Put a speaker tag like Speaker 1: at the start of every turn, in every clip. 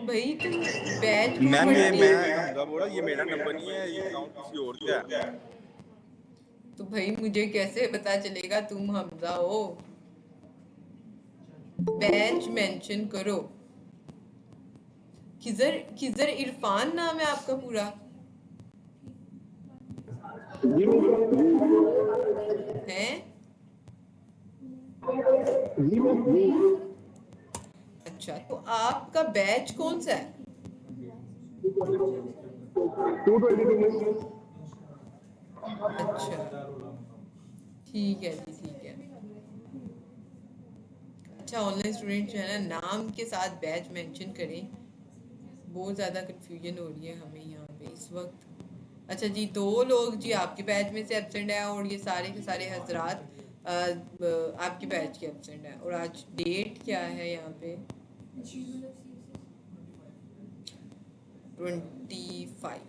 Speaker 1: भाई तुम बैच क्यों
Speaker 2: मैम ये
Speaker 1: पढ़ती
Speaker 2: मैं
Speaker 1: हो?
Speaker 2: हमजा बोला, ये मेरा नंबर नहीं है, ये अकाउंट किसी और का है।
Speaker 1: तो भाई मुझे कैसे पता चलेगा तुम हमजा हो? बैच मेंशन करो। खिजर खिजर इरफान नाम है आपका पूरा? है? अच्छा, तो आपका बैच कौन सा है? अच्छा, ठीक है जी, ठीक है। अच्छा, ऑनलाइन स्टूडेंट जो है ना, नाम के साथ बैच मेंशन करें। बहुत ज़्यादा कंफ्यूजन हो रही है हमें यहाँ पे इस वक्त। अच्छा जी, 2 लोग जी आपके बैच में से एब्सेंट हैं और ये सारे के सारे हजरात आपके बैच के एब्सेंट हैं। और आज डेट क्या है यहाँ पे? 25।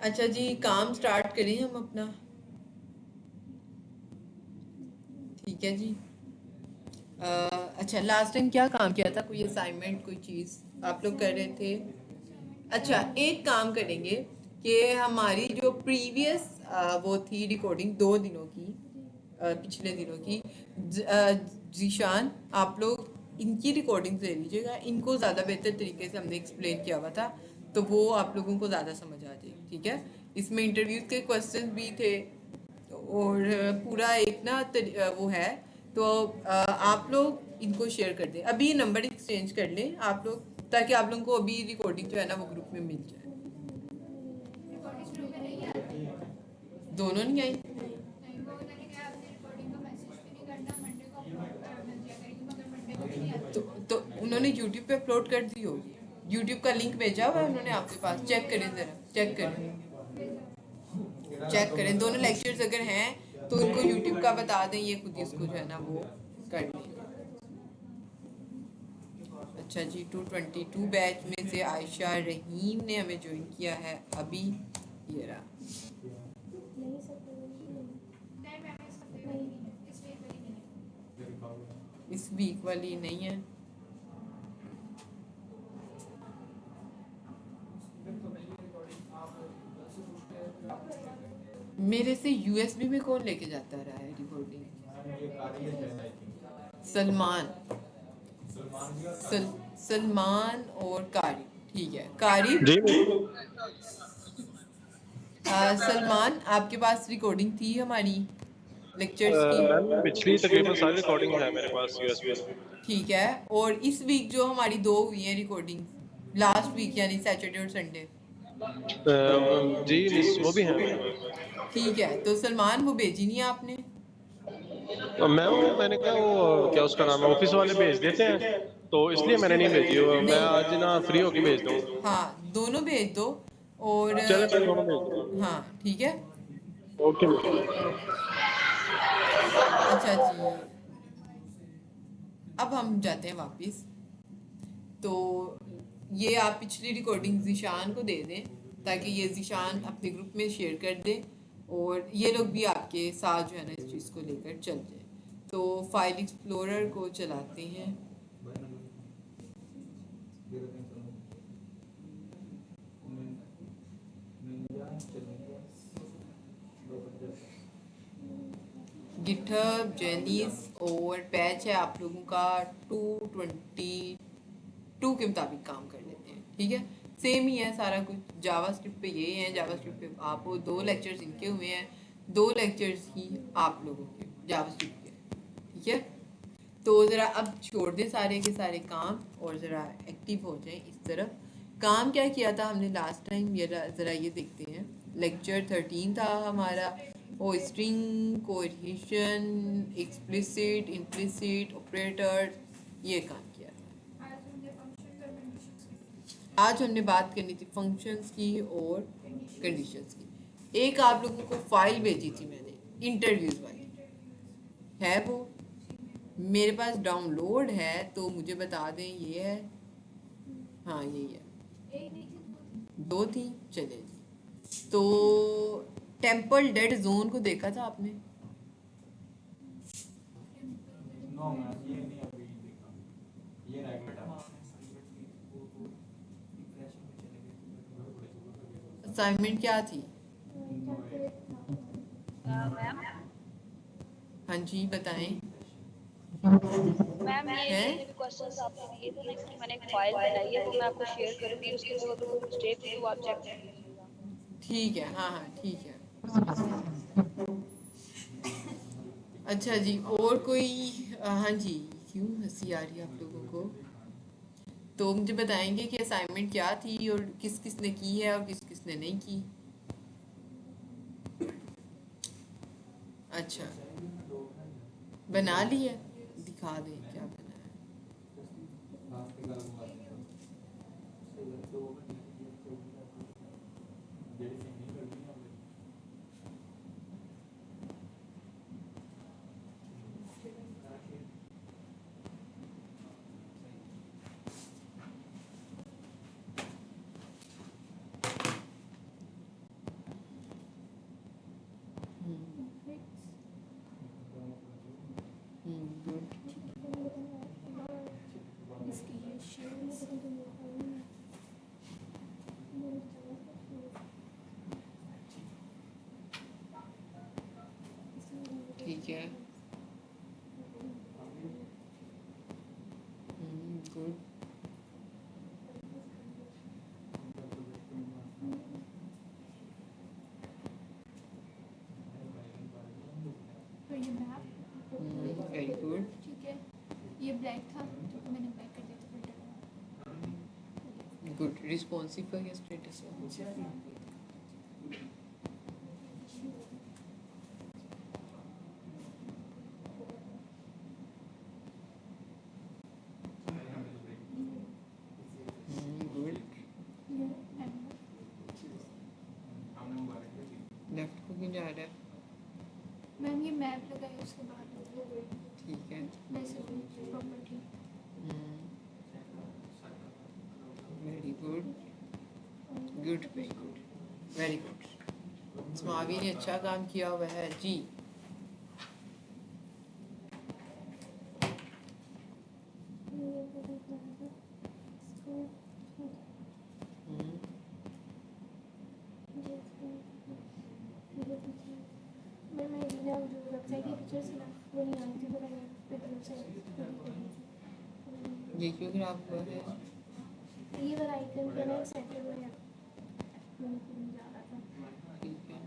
Speaker 1: अच्छा जी, काम स्टार्ट करें हम अपना। ठीक है जी। अच्छा, लास्ट टाइम क्या काम किया था? कोई असाइनमेंट, कोई चीज़ आप लोग कर रहे थे? अच्छा, एक काम करेंगे कि हमारी जो प्रीवियस वो थी रिकॉर्डिंग 2 दिनों की, पिछले दिनों की, जीशान आप लोग इनकी रिकॉर्डिंग ले लीजिएगा। इनको ज़्यादा बेहतर तरीके से हमने एक्सप्लेन किया हुआ था, तो वो आप लोगों को ज़्यादा समझ आ जाएगी। ठीक है, इसमें इंटरव्यूज़ के क्वेश्चन भी थे और पूरा एक ना वो है। तो आप लोग इनको शेयर कर दें, अभी नंबर एक्सचेंज कर लें आप लोग, ताकि आप लोगों को अभी रिकॉर्डिंग जो है ना वो ग्रुप में मिल जाए। दोनों नहीं आई? तो उन्होंने यूट्यूब पे अपलोड कर दी होगी। यूट्यूब का लिंक भेजा हुआ है उन्होंने आपके पास, चेक करें ज़रा, चेक करें, चेक करें। दोनों लेक्चर्स अगर हैं तो उनको यूट्यूब का बता दें, ये खुद ही उसको जो है ना वो कर दें। अच्छा जी, 222 बैच में से आयशा रहीम ने हमें ज्वाइन किया है अभी। ये रहा। इस वीक वाली नहीं है। मेरे से यूएसबी में कौन लेके जाता रहा है रिकॉर्डिंग? सलमान। सलमान और कारी। ठीक है, कारी।
Speaker 3: जी
Speaker 1: सलमान, आपके पास रिकॉर्डिंग थी हमारी लेक्चर्स की?
Speaker 3: मैम पिछली तकरीबन सारी रिकॉर्डिंग है मेरे पास यूएसबी में।
Speaker 1: ठीक है, और इस वीक जो हमारी 2 हुई हैं रिकॉर्डिंग, लास्ट वीक यानी सैटरडे और संडे।
Speaker 3: जी मिस वो भी है मेरे पास।
Speaker 1: ठीक है, तो सलमान वो भेजी नहीं आपने?
Speaker 3: मैंने कहा वो क्या उसका नाम है, ऑफिस वाले भेज देते हैं तो इसलिए मैंने नहीं भेजी। मैं आज ना फ्री होके भेज दूंगा।
Speaker 1: हाँ, दोनों भेज दो। और
Speaker 3: चले मैं दोनों भेज दूंगा।
Speaker 1: हाँ, ठीक है।
Speaker 3: ओके
Speaker 1: अच्छा जी, अब हम जाते हैं वापस। तो ये आप पिछली रिकॉर्डिंग जीशान को दे दें, ताकि ये जीशान अपने ग्रुप में शेयर कर दे और ये लोग भी आपके साथ जो है ना इस चीज़ को लेकर चल जाए। तो फाइल एक्सप्लोरर को चलाते हैं। गिटहब, जेनिस और बैच है आप लोगों का 222 के मुताबिक काम कर लेते हैं। ठीक है, सेम ही है सारा कुछ। जावास्क्रिप्ट पे ये है, जावास्क्रिप्ट पे आप 2 लेक्चर्स इनके हुए हैं, 2 लेक्चर्स ही आप लोगों के जावास्क्रिप्ट के। ठीक है, तो ज़रा अब छोड़ दें सारे के सारे काम और ज़रा एक्टिव हो जाएं इस तरफ। काम क्या किया था हमने लास्ट टाइम, ये ज़रा ये देखते हैं। लेक्चर 13 था हमारा, वो string cohesion, explicit, implicit operator, ये काम किया था। आज हमने बात करनी थी फंक्शंस की और कंडीशंस की। एक आप लोगों को फाइल भेजी थी मैंने, इंटरव्यूज़ वाली, है वो मेरे पास डाउनलोड है, तो मुझे बता दें ये है। हाँ, यही है। 2 थी, चले जी। तो टेम्पल डेड जोन को देखा था आपने? असाइनमेंट क्या थी?
Speaker 4: मैम
Speaker 1: हाँ जी बताएं।
Speaker 4: मैम ये
Speaker 1: हैं?
Speaker 4: जितने भी क्वेश्चंस आपने दिए थे ना, इसकी मैंने एक फाइल बनाई है, वो मैं आपको शेयर करूंगी। उसके अंदर अगर कोई मिस्टेक हुई तो वो आप चेक कर लीजिएगा।
Speaker 1: ठीक है, हाँ हाँ ठीक है। अच्छा जी, और कोई हाँ जी, क्यों हंसी आ रही है आप लोगों को? तो मुझे बताएंगे कि असाइनमेंट क्या थी और किस किस ने की है और किस किस ने नहीं की। अच्छा, बना ली है? दिखा दें क्या बनाया है। गुड। ठीक है। गुड।
Speaker 5: तो ये मैप
Speaker 1: वेरी गुड।
Speaker 5: ठीक है, ये ब्लैक था तो मैंने ब्लैक कर दिया था फिल्टर।
Speaker 1: गुड। रिस्पॉन्सिव का क्या स्टेटस है? गुड। लेफ्ट को क्यों जा रहा है?
Speaker 5: मैम ये मैप लगाया उसके बाद
Speaker 1: ठीक है।
Speaker 5: वैसे property.
Speaker 1: Very good. Good, very good, very good. स्मावी ने अच्छा काम किया हुआ है जी। ये क्यों खराब हुआ है?
Speaker 5: ये वाला आइकन का ना सेंटर में जा रहा था।
Speaker 1: ठीक है।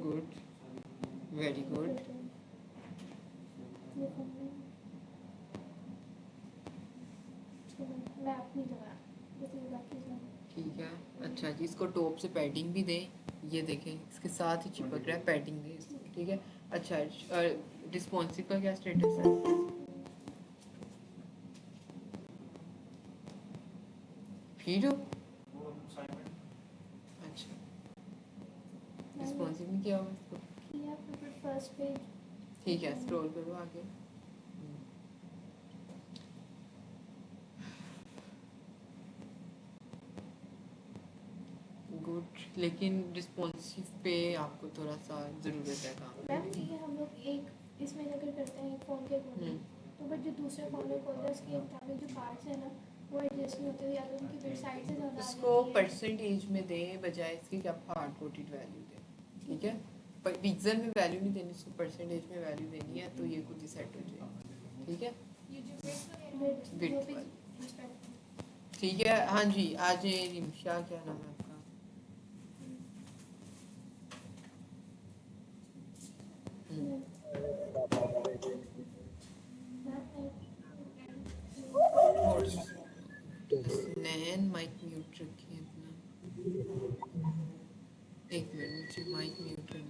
Speaker 1: Good, very good.
Speaker 5: मैप नहीं लगा बाकी।
Speaker 1: ठीक है। अच्छा जी, इसको टॉप से पैडिंग भी दें। ये देखें इसके साथ ही चिपक रहा है, पैडिंग दें इसको। ठीक है। अच्छा, रिस्पॉन्सिव का क्या स्टेटस है? फिर अच्छा, रिस्पॉन्सिव में क्या होगा इसको?
Speaker 5: First page.
Speaker 1: ठीक है, स्क्रॉल करो आगे। गुड, लेकिन रिस्पॉन्सिव पे आपको थोड़ा सा ज़रूरत है काम
Speaker 5: मैम
Speaker 1: करने की।
Speaker 5: ये हम लोग एक इसमें अगर करते हैं एक फ़ोन के अकॉर्डिंग, तो बट जो दूसरे फ़ोन में खोलते हैं उसके मुताबिक जो कार्ड्स है ना वो एडजस्ट नहीं होते, या तो उनकी बिट साइड से ज़्यादा आ
Speaker 1: उसको
Speaker 5: जाती है।
Speaker 1: परसेंटेज में दें बजाय इसके कि आप हार्ड कोटेड वैल्यू दें। ठीक है। पर पिक्सल में वैल्यू नहीं देनी, उसको परसेंटेज में वैल्यू देनी है, तो ये खुद ही सेट हो जाएगा। ठीक है। बिट वाली। ठीक है। हाँ जी, आज रिमशा, क्या नाम है आपका? नैन माइक म्यूट रखिए अपना। एक मिनट, मुझे माइक म्यूट करने दो।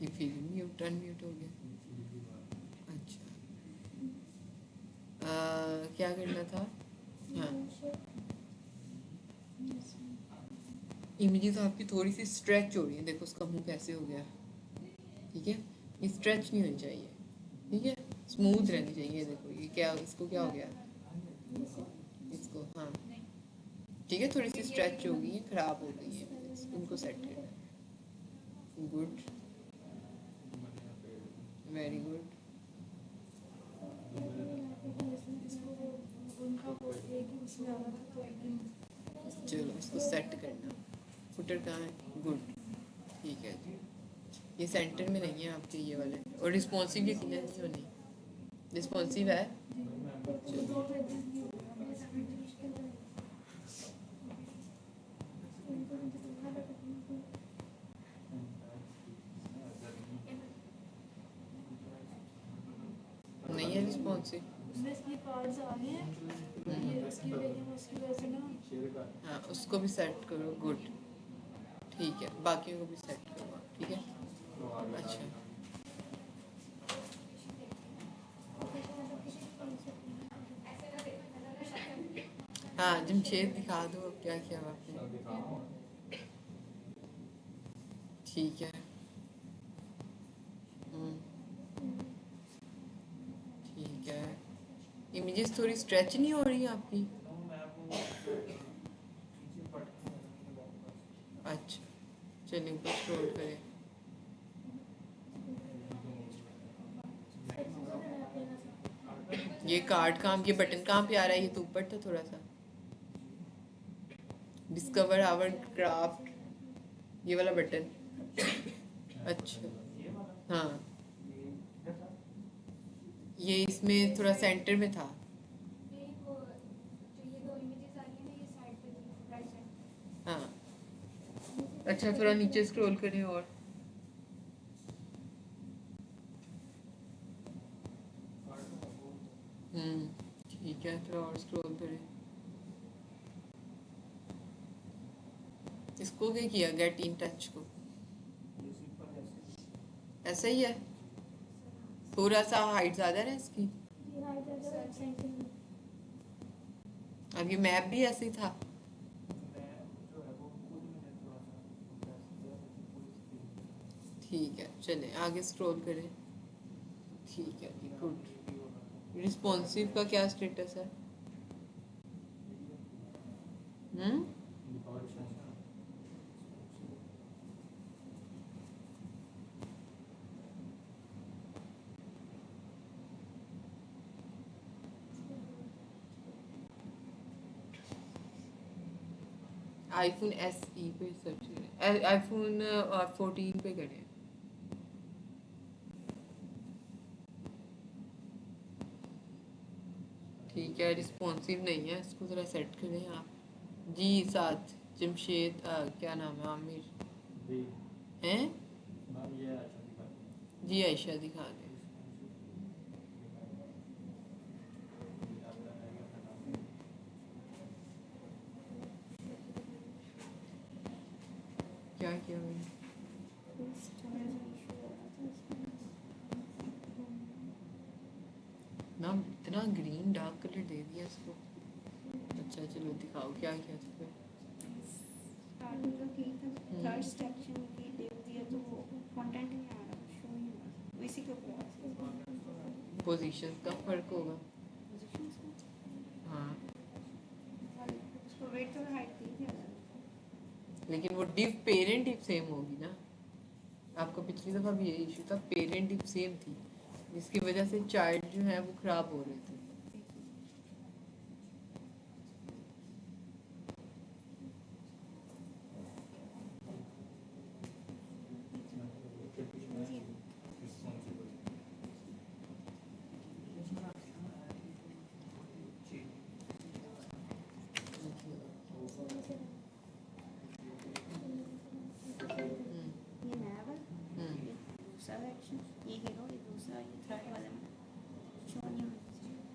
Speaker 1: ये फिर म्यूट अनम्यूट हो गया। अच्छा, क्या करना था? हाँ, इमेजेस आपकी थोड़ी सी स्ट्रेच हो रही है। देखो उसका मुंह कैसे हो गया। ठीक है, ये स्ट्रेच नहीं होनी चाहिए। ठीक है, स्मूथ रहनी चाहिए। देखो ये क्या, इसको क्या हो गया? इसको हाँ ठीक है, थोड़ी सी स्ट्रेच हो गई है, खराब हो गई है, उनको सेट करना। Good, very good. चलो इसको सेट करना। फुटर कहाँ है? गुड, ठीक है जी। ये सेंटर में नहीं है आपके ये वाले, और रिस्पॉन्सिव ये क्लियर नहीं होनी। रिस्पॉन्सिव है? चलो नहीं है रिस्पॉन्सिव। हाँ उसको भी सेट करो। गुड, ठीक है, बाकियों को भी सेट करो आप, ठीक है। अच्छा हाँ जमशेद दिखा दो अब क्या किया आपने। ठीक है। ठीक है, इमेजेस थोड़ी स्ट्रेच नहीं हो रही आपकी? अच्छा चलिए ऊपर स्क्रॉल करें। ये कार्ड काम, ये बटन कहाँ पे आ रहा है? ये तो ऊपर था थोड़ा सा। डिस्कवर आवर क्राफ्ट, ये वाला बटन। अच्छा हाँ, ये इसमें थोड़ा सेंटर में था। हाँ अच्छा, थोड़ा नीचे स्क्रॉल करें और ठीक है, थोड़ा और स्क्रॉल करें। इसको क्या किया? गेट इन टच को ऐसा ही है, थोड़ा सा हाइट ज्यादा है इसकी। अब ये मैप भी ऐसे ही था। ठीक है चले आगे स्क्रॉल करें। ठीक है जी, गुड। रिस्पॉन्सिव का क्या स्टेटस है? आईफोन SE पे सर्च करें, आईफोन 14 पे करें। ठीक है, रिस्पॉन्सिव नहीं है, इसको ज़रा सेट करें आप जी। साथ जमशेद क्या नाम है, आमिर हैं जी, आयशा दिखा दें। क्या किया मैंने? ना इतना ग्रीन डार्क कलर दे दिया इसको। अच्छा चलो दिखाओ क्या किया इसको।
Speaker 6: थर्ड सेक्शन की देख दिया तो वो कंटेंट नहीं आ रहा, शो नहीं हो रहा, इसी के ऊपर
Speaker 1: पोजीशन का फर्क होगा।
Speaker 6: पोजीशंस में
Speaker 1: हाँ
Speaker 6: उसको वेट तो हाइट दी थी,
Speaker 1: लेकिन वो डिव पेरेंट डिव सेम होगी ना। आपका पिछली दफ़ा भी यही इशू था, पेरेंट डिव सेम थी, जिसकी वजह से चाइल्ड जो है वो ख़राब हो रहे थे।
Speaker 6: ये नया वाला, ये दूसरा एक्शन, ये हीरो, ये दूसरा, ये थर्ड वाला में शो नहीं होना चाहिए।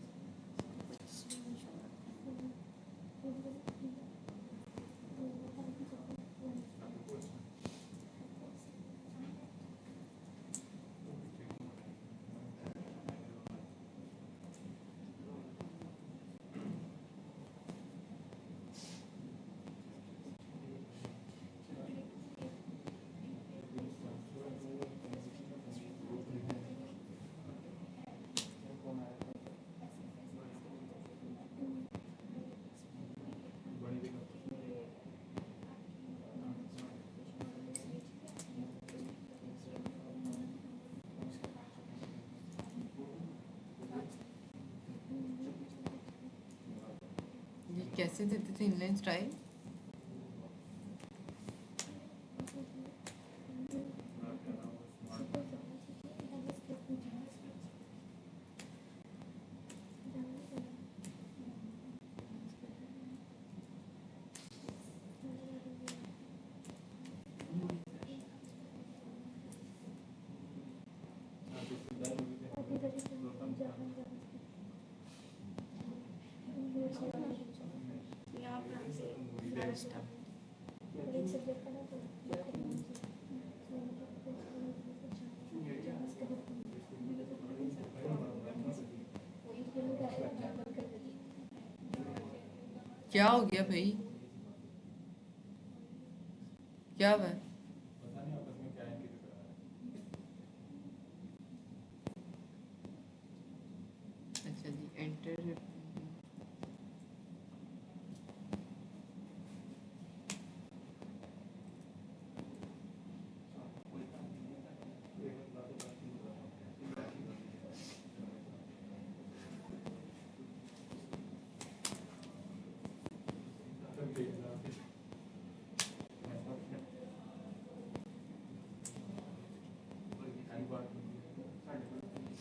Speaker 1: कैसे देते थे इनलाइन स्टाइल?
Speaker 6: यहाँ पर से सारा स्टफ
Speaker 1: क्या हो गया भाई? क्या हुआ? अच्छा जी, एंटर।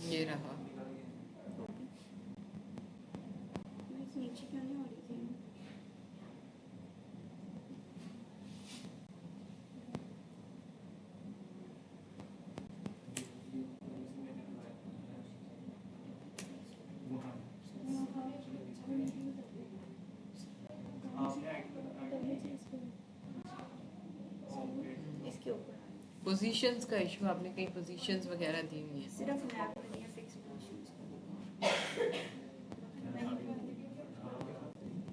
Speaker 1: ये रहा।
Speaker 6: नीचे क्यों नहीं हो रही थी? इसके ऊपर
Speaker 1: पोजीशंस का इशू, आपने कई पोजीशंस वगैरह दी हुई हैं।
Speaker 6: सिर्फ लैब में दिया फिक्स पोजीशंस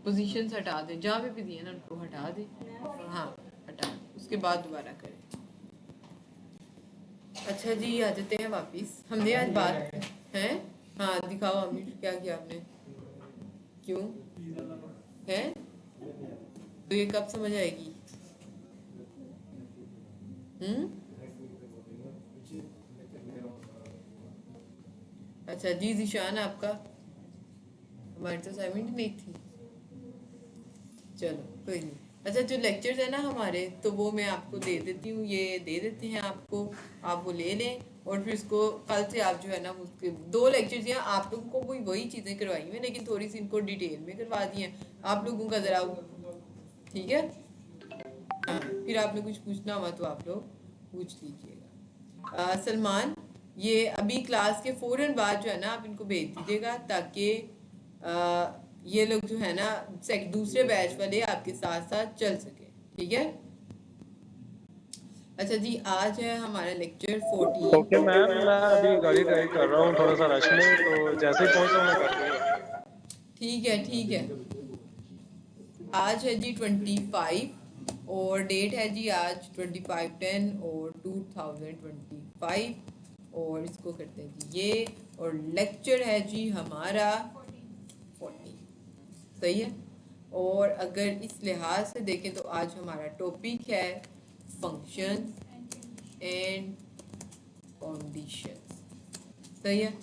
Speaker 1: पोजीशंस हटा दें, जहाँ पे भी दिए ना उनको हटा दें। हाँ हटा दें, उसके बाद दोबारा करें। अच्छा जी, आ जाते हैं वापस। हमने आज बात है, हाँ दिखाओ अमीर, क्या किया आपने? क्यों है? तो ये कब समझ आएगी? अच्छा जी, जिशान आपका? हमारी तो असाइनमेंट नहीं थी। चलो कोई नहीं। अच्छा, जो लेक्चर्स है ना हमारे, तो वो मैं आपको दे देती हूँ, ये दे देते हैं आपको, आप वो ले लें। और फिर इसको कल से आप जो है ना उसके 2 लेक्चर्स हैं, आप लोगों को वही चीज़ें करवाई हुई हैं, लेकिन थोड़ी सी इनको डिटेल में करवा दी हैं आप लोगों का। ज़रा ठीक है, हाँ फिर आपने कुछ पूछना हुआ तो आप लोग पूछ लीजिएगा। सलमान, ये अभी क्लास के फ़ौरन बाद जो है ना आप इनको भेज दीजिएगा, ताकि ये लोग जो है ना दूसरे बैच वाले आपके साथ साथ चल सके। ठीक है? अच्छा जी, आज है हमारा लेक्चर 14।
Speaker 3: ओके मैम, मैं अभी गाड़ी ड्राइव कर रहा हूँ थोड़ा सा रश में, तो जैसे ही पहुँचा मैं कर दूँगा।
Speaker 1: ठीक है ठीक है। आज है जी 25 और डेट है जी आज 25/10 और 2025 और इसको करते हैं जी ये, और लेक्चर है जी हमारा 40। सही है। और अगर इस लिहाज से देखें तो आज हमारा टॉपिक है फंक्शन एंड कंडीशंस। सही है।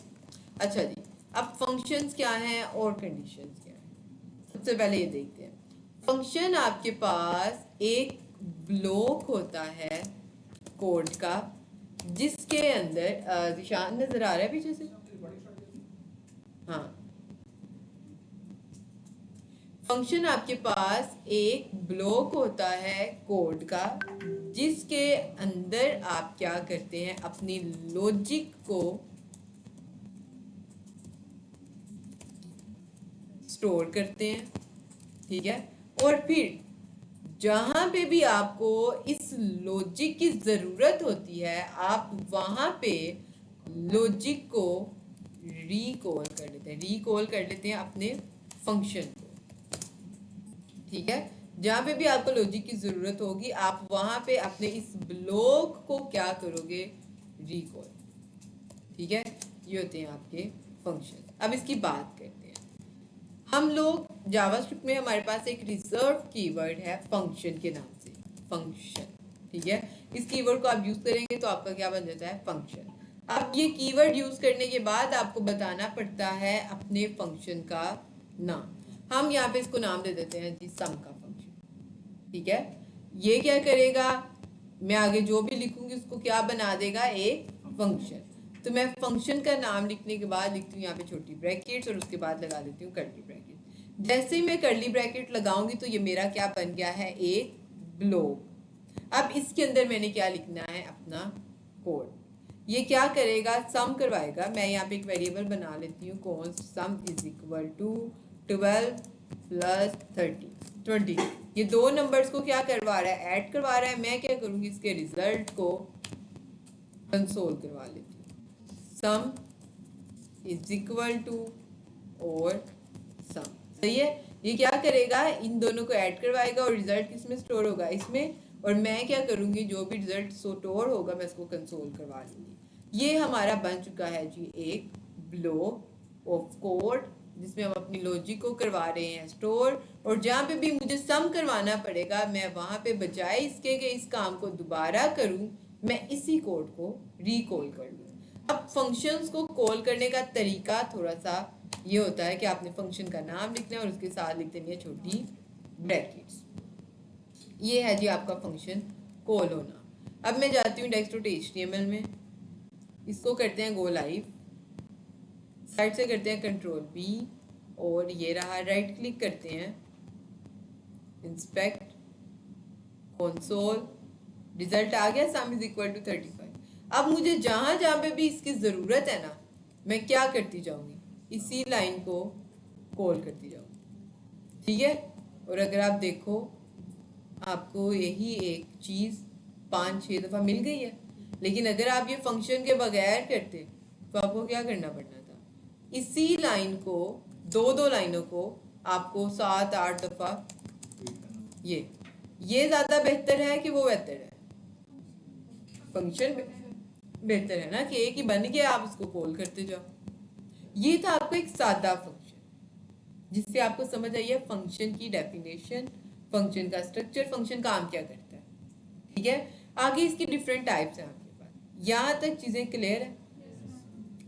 Speaker 1: अच्छा जी, अब फंक्शंस क्या हैं और कंडीशंस क्या हैं, सबसे पहले ये देखते हैं। फंक्शन आपके पास एक ब्लॉक होता है कोड का, जिसके अंदर निशान नजर आ रहा है पीछे से? हाँ, फंक्शन आपके पास एक ब्लॉक होता है कोड का, जिसके अंदर आप क्या करते हैं, अपनी लॉजिक को स्टोर करते हैं। ठीक है। और फिर जहां पे भी आपको इस लॉजिक की जरूरत होती है, आप वहां पे लॉजिक को रिकॉल कर लेते हैं, अपने फंक्शन को। ठीक है। जहां पे भी आपको लॉजिक की जरूरत होगी, आप वहां पे अपने इस ब्लॉक को क्या करोगे, रिकॉल। ठीक है। ये होते हैं आपके फंक्शन। अब इसकी बात करते हैं हम लोग। जावास्क्रिप्ट में हमारे पास एक रिजर्व कीवर्ड है फंक्शन के नाम से, फंक्शन। ठीक है। इस कीवर्ड को आप यूज करेंगे तो आपका क्या बन जाता है, फंक्शन। अब ये कीवर्ड यूज करने के बाद आपको बताना पड़ता है अपने फंक्शन का नाम। हम यहाँ पे इसको नाम दे देते हैं जी सम का फंक्शन। ठीक है, ये क्या करेगा, मैं आगे जो भी लिखूंगी उसको क्या बना देगा, एक फंक्शन। तो मैं फंक्शन का नाम लिखने के बाद लिखती हूँ यहाँ पे छोटी ब्रैकेट्स और उसके बाद लगा देती हूँ कर्ली ब्रैकेट। जैसे ही मैं कर्ली ब्रैकेट लगाऊंगी तो ये मेरा क्या बन गया है, एक ब्लॉक। अब इसके अंदर मैंने क्या लिखना है, अपना कोड। ये क्या करेगा, सम करवाएगा। मैं यहाँ पे एक वेरिएबल बना लेती हूँ, const sum is equal to 12 plus 20। ये दो नंबर्स को क्या करवा रहा है, ऐड करवा रहा है। मैं क्या करूँगी, इसके रिजल्ट को कंसोल करवा लेती हूँ, सम इज इक्वल टू और सम। सही है, ये क्या करेगा, इन दोनों को ऐड करवाएगा और रिजल्ट किसमें स्टोर होगा, इसमें। और मैं क्या करूँगी, जो भी रिजल्ट स्टोर होगा मैं इसको कंसोल करवा लूँगी। ये हमारा बन चुका है जी एक ब्लॉक ऑफ कोड, जिसमें हम अपनी लॉजिक को करवा रहे हैं स्टोर। और जहाँ पे भी मुझे सम करवाना पड़ेगा, मैं वहाँ पे बजाय इसके कि इस काम को दोबारा करूँ, मैं इसी कोड को रिकॉल कर लूँ। अब फंक्शंस को कॉल करने का तरीका थोड़ा सा ये होता है कि आपने फंक्शन का नाम लिखना है और उसके साथ लिख देनी है छोटी ब्रैकेट्स। ये है जी आपका फंक्शन कॉल होना। अब मैं जाती हूँ index.html में, इसको करते हैं गो लाइव, साइड से करते हैं कंट्रोल B और ये रहा, राइट क्लिक करते हैं, इंस्पेक्ट कंसोल, रिजल्ट आ गया सम इज इक्वल टू 35। अब मुझे जहां जहां पे भी इसकी ज़रूरत है ना, मैं क्या करती जाऊंगी, इसी लाइन को कॉल करती जाऊंगी। ठीक है, और अगर आप देखो आपको यही एक चीज़ 5-6 दफ़ा मिल गई है। लेकिन अगर आप ये फंक्शन के बगैर करते तो आपको क्या करना पड़ना था, इसी लाइन को दो लाइनों को आपको 7-8 दफ़ा, ये ज़्यादा बेहतर है कि वो बेहतर है, फंक्शन बेहतर है ना कि एक ही बन गया आप उसको कॉल करते जाओ। ये था आपको एक सादा फंक्शन, जिससे आपको समझ आई है फंक्शन की डेफिनेशन, फंक्शन का स्ट्रक्चर, फंक्शन काम क्या करता है। ठीक है, आगे इसकी डिफरेंट टाइप्स हैं आपके पास। यहाँ तक चीज़ें क्लियर है।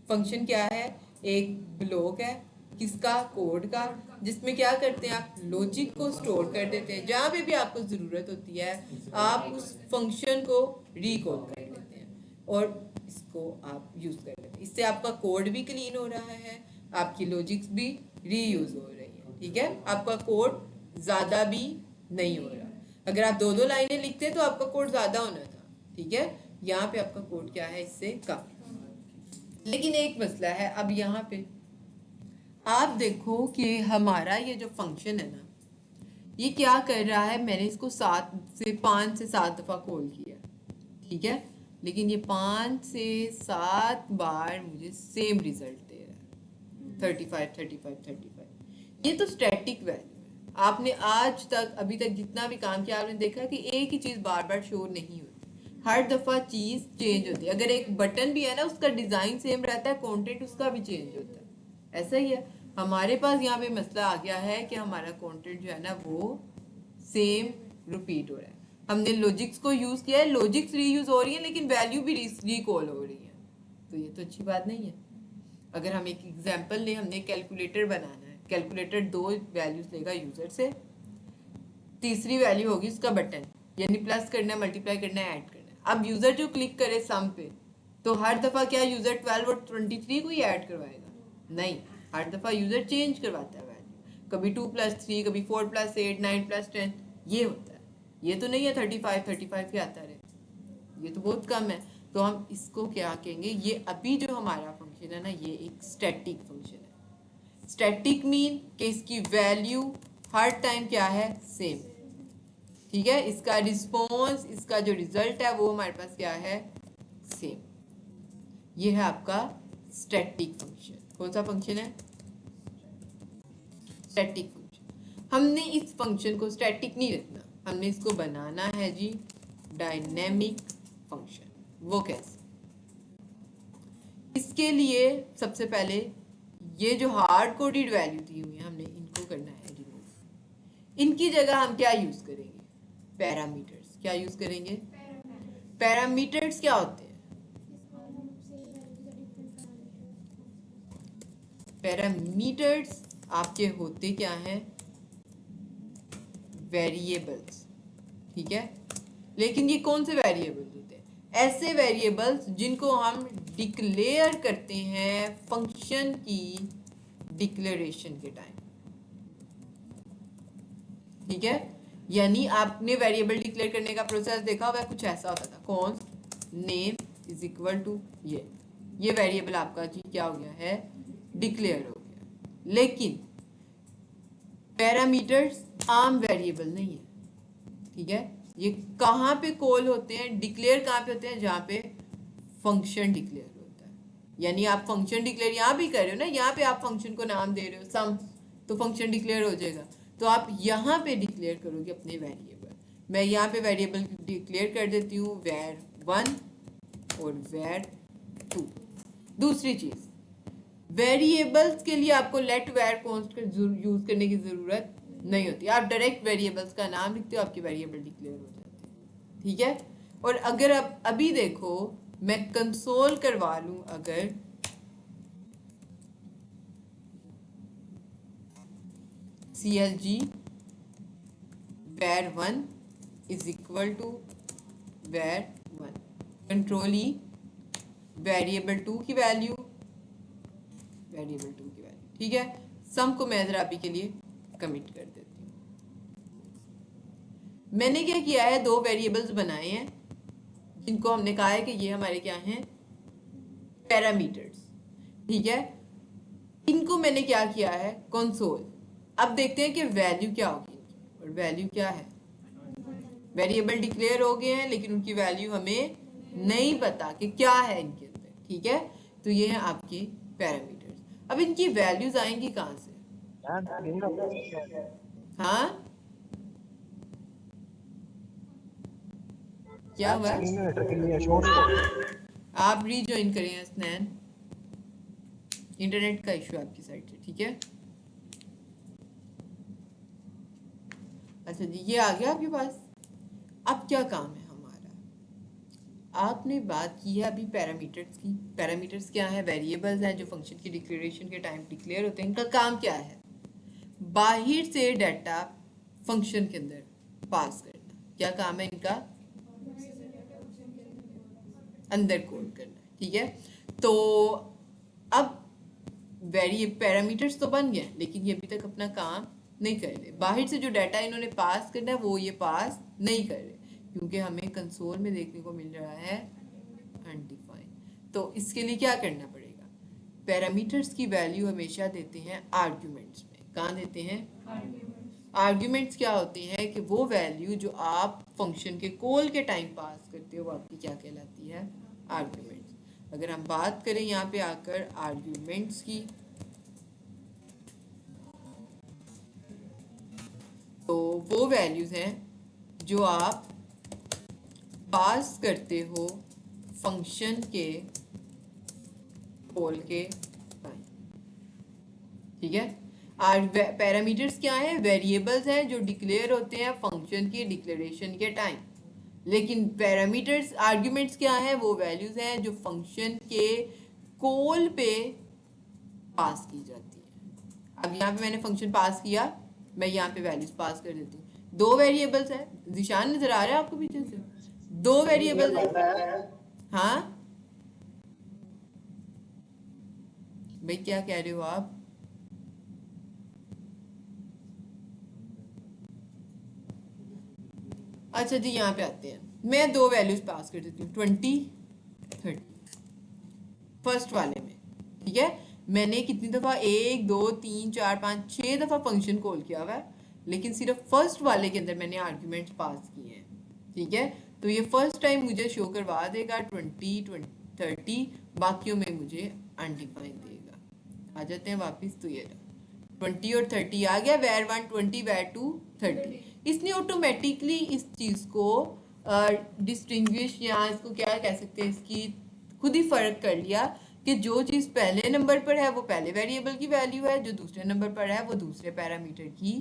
Speaker 1: फंक्शन क्या है, एक ब्लॉक है किसका, कोड का, जिसमें क्या करते हैं आप लॉजिक को स्टोर कर देते हैं। जहाँ पे भी आपको ज़रूरत होती है आप उस फंक्शन को रिकॉल कर लेते हैं और इसको आप यूज़ कर लेते हैं। इससे आपका कोड भी क्लीन हो रहा है, आपकी लॉजिक्स भी रीयूज हो रही है। ठीक है, आपका कोड ज़्यादा भी नहीं हो रहा। अगर आप 2-2 लाइनें लिखते तो आपका कोड ज़्यादा होना था। ठीक है, यहाँ पे आपका कोड क्या है, इससे कम। लेकिन एक मसला है, अब यहाँ पे आप देखो कि हमारा ये जो फंक्शन है ना, ये क्या कर रहा है, मैंने इसको 5 से 7 दफ़ा कॉल किया। ठीक है, लेकिन ये 5 से 7 बार मुझे सेम रिजल्ट दे रहा है, 35। ये तो स्टैटिक वैल्यू है। आपने आज तक अभी तक जितना भी काम किया आपने देखा कि एक ही चीज़ बार बार शो नहीं होती, हर दफ़ा चीज़ चेंज होती है। अगर एक बटन भी है ना, उसका डिज़ाइन सेम रहता है, कंटेंट उसका भी चेंज होता है। ऐसा ही है, हमारे पास यहाँ पे मसला आ गया है कि हमारा कंटेंट जो है ना वो सेम रिपीट हो रहा है। हमने लॉजिक्स को यूज़ किया है, लॉजिक्स रीयूज हो रही है, लेकिन वैल्यू भी रिकॉल हो रही है। तो ये तो अच्छी बात नहीं है। अगर हम एक एग्जांपल लें, हमने कैलकुलेटर बनाना है, कैलकुलेटर 2 वैल्यूज लेगा यूज़र से, तीसरी वैल्यू होगी उसका बटन, यानी प्लस करना है, मल्टीप्लाई करना है, ऐड करना है। अब यूज़र जो क्लिक करे सम पे, तो हर दफ़ा क्या यूज़र 12 और 23 को ही ऐड करवाएगा? नहीं, हर दफ़ा यूज़र चेंज करवाता है वैल्यू, कभी 2 + 3, कभी 4 + 8, 9 + 10, ये होता है। ये तो नहीं है 35 के आता रहे, ये तो बहुत कम है। तो हम इसको क्या कहेंगे, ये अभी जो हमारा फंक्शन है ना, ये एक स्टैटिक फंक्शन है। स्टैटिक मीन कि इसकी वैल्यू हर टाइम क्या है, सेम। ठीक है, इसका रिस्पॉन्स, इसका जो रिजल्ट है वो हमारे पास क्या है, सेम। ये है आपका स्टैटिक फंक्शन। कौन सा फंक्शन है, स्टैटिक फंक्शन। हमने इस फंक्शन को स्टैटिक नहीं रखना, हमने इसको बनाना है जी डायनेमिक फंक्शन। वो कैसे, इसके लिए सबसे पहले ये जो हार्ड कोडेड वैल्यू दी हुई है हमने इनको करना है रिमूव। इनकी जगह हम क्या यूज करेंगे, पैरामीटर्स। क्या यूज करेंगे, पैरामीटर्स क्या होते हैं, पैरामीटर्स आपके होते क्या हैं, वेरिएबल्स, ठीक है। लेकिन ये कौन से वेरिएबल्स होते हैं, ऐसे वेरिएबल्स जिनको हम डिक्लेयर करते हैं फंक्शन की डिक्लेरेशन के टाइम, ठीक है। यानी आपने वेरिएबल डिक्लेयर करने का प्रोसेस देखा हुआ है, कुछ ऐसा होता था, const name is equal to ये वेरिएबल आपका जी क्या हो गया है, डिक्लेयर हो गया। लेकिन पैरामीटर्स आम वेरिएबल नहीं है, ठीक है। ये कहाँ पे कॉल होते हैं, डिक्लेयर कहाँ पे होते हैं, जहाँ पे फंक्शन डिक्लेयर होता है। यानी आप फंक्शन डिक्लेयर यहाँ भी कर रहे हो ना, यहाँ पे आप फंक्शन को नाम दे रहे हो सम, तो फंक्शन डिक्लेयर हो जाएगा। तो आप यहाँ पे डिक्लेयर करोगे अपने वेरिएबल। मैं यहाँ पे वेरिएबल डिक्लेयर कर देती हूँ var1 और var2। दूसरी चीज, वेरिएबल्स के लिए आपको लेट var कॉन्स्ट का यूज करने की जरूरत नहीं होती, आप डायरेक्ट वेरिएबल्स का नाम लिखते हो, आपकी वेरिएबल डिक्लेयर हो जाती है, ठीक है। और अगर आप अभी देखो, मैं कंसोल करवा लूं, अगर clg var1 is equal to var1, control E variable 2 की वैल्यू, ठीक है। सम को मैं जरा अभी के लिए कमिट कर देती हूँ। मैंने क्या किया है, दो वेरिएबल्स बनाए हैं जिनको हमने कहा है कि ये हमारे क्या हैं, पैरामीटर्स, ठीक है। इनको मैंने क्या किया है, कंसोल। अब देखते हैं कि वैल्यू क्या होगी इनकी, और वैल्यू क्या है, वेरिएबल डिक्लेयर हो गए हैं लेकिन उनकी वैल्यू हमें नहीं पता कि क्या है इनके अंदर, ठीक है। तो ये है आपके पैरामीटर्स। अब इनकी वैल्यूज आएंगी कहाँ से, हाँ क्या हुआ, आप रीजॉइन करें स्नैन, इंटरनेट का इशू आपकी साइड से, ठीक है। अच्छा जी, ये आ गया आपके पास। अब क्या काम है हमारा, आपने बात की है अभी पैरामीटर्स की। पैरामीटर्स क्या है, वेरिएबल्स हैं जो फंक्शन की डिक्लेरेशन के टाइम डिक्लेयर होते हैं। इनका काम क्या है, बाहर से डाटा फंक्शन के अंदर पास करना। क्या काम है इनका, अंदर कोड करना, ठीक है। तो अब पैरामीटर्स तो बन गए, लेकिन ये अभी तक अपना काम नहीं कर रहे। बाहर से जो डाटा इन्होंने पास करना है वो ये पास नहीं कर रहे, क्योंकि हमें कंसोल में देखने को मिल रहा है अनडिफाइंड। तो इसके लिए क्या करना पड़ेगा, पैरामीटर्स की वैल्यू हमेशा देते हैं आर्ग्यूमेंट्स में। कहाँ देते हैं, आर्ग्यूमेंट्स क्या होते हैं कि वो वैल्यू जो आप फंक्शन के कॉल के टाइम पास करते हो वो आपकी क्या कहलाती है, आर्ग्यूमेंट्स। अगर हम बात करें यहाँ पे आकर आर्ग्यूमेंट्स की, तो वो वैल्यूज हैं जो आप पास करते हो फंक्शन के कॉल के टाइम, ठीक है। पैरामीटर्स क्या है, वेरिएबल्स हैं जो डिक्लेयर होते हैं फंक्शन की डिक्लेरेशन के टाइम। लेकिन पैरामीटर्स आर्ग्यूमेंट्स क्या है, वो वैल्यूज हैं जो फंक्शन के कॉल पे पास की जाती है। अब यहाँ पे मैंने फंक्शन पास किया, मैं यहाँ पे वैल्यूज पास कर देती हूँ। दो वेरिएबल्स हैं, निशान नजर आ रहा है आपको पीछे से, दो वेरिएबल्स हैं, हाँ भाई क्या कह रहे हो आप, अच्छा जी यहाँ पे आते हैं। मैं दो वैल्यूज पास कर देती हूँ 20 30 फर्स्ट वाले में, ठीक है। मैंने कितनी दफ़ा 1 2 3 4 5 6 दफ़ा फंक्शन कॉल किया हुआ है, लेकिन सिर्फ फर्स्ट वाले के अंदर मैंने आर्ग्यूमेंट्स पास किए हैं, ठीक है। तो ये फर्स्ट टाइम मुझे शो करवा देगा 20 30, बाकियों में मुझे अनडिफाइंड देगा। आ जाते हैं वापस, तो ये 20 और 30 आ गया, var1 20 var2 30। इसने ऑटोमेटिकली इस चीज़ को डिस्टिंग्विश या इसको क्या कह सकते हैं, इसकी खुद ही फ़र्क कर लिया कि जो चीज़ पहले नंबर पर है वो पहले वेरिएबल की वैल्यू है, जो दूसरे नंबर पर है वो दूसरे पैरामीटर की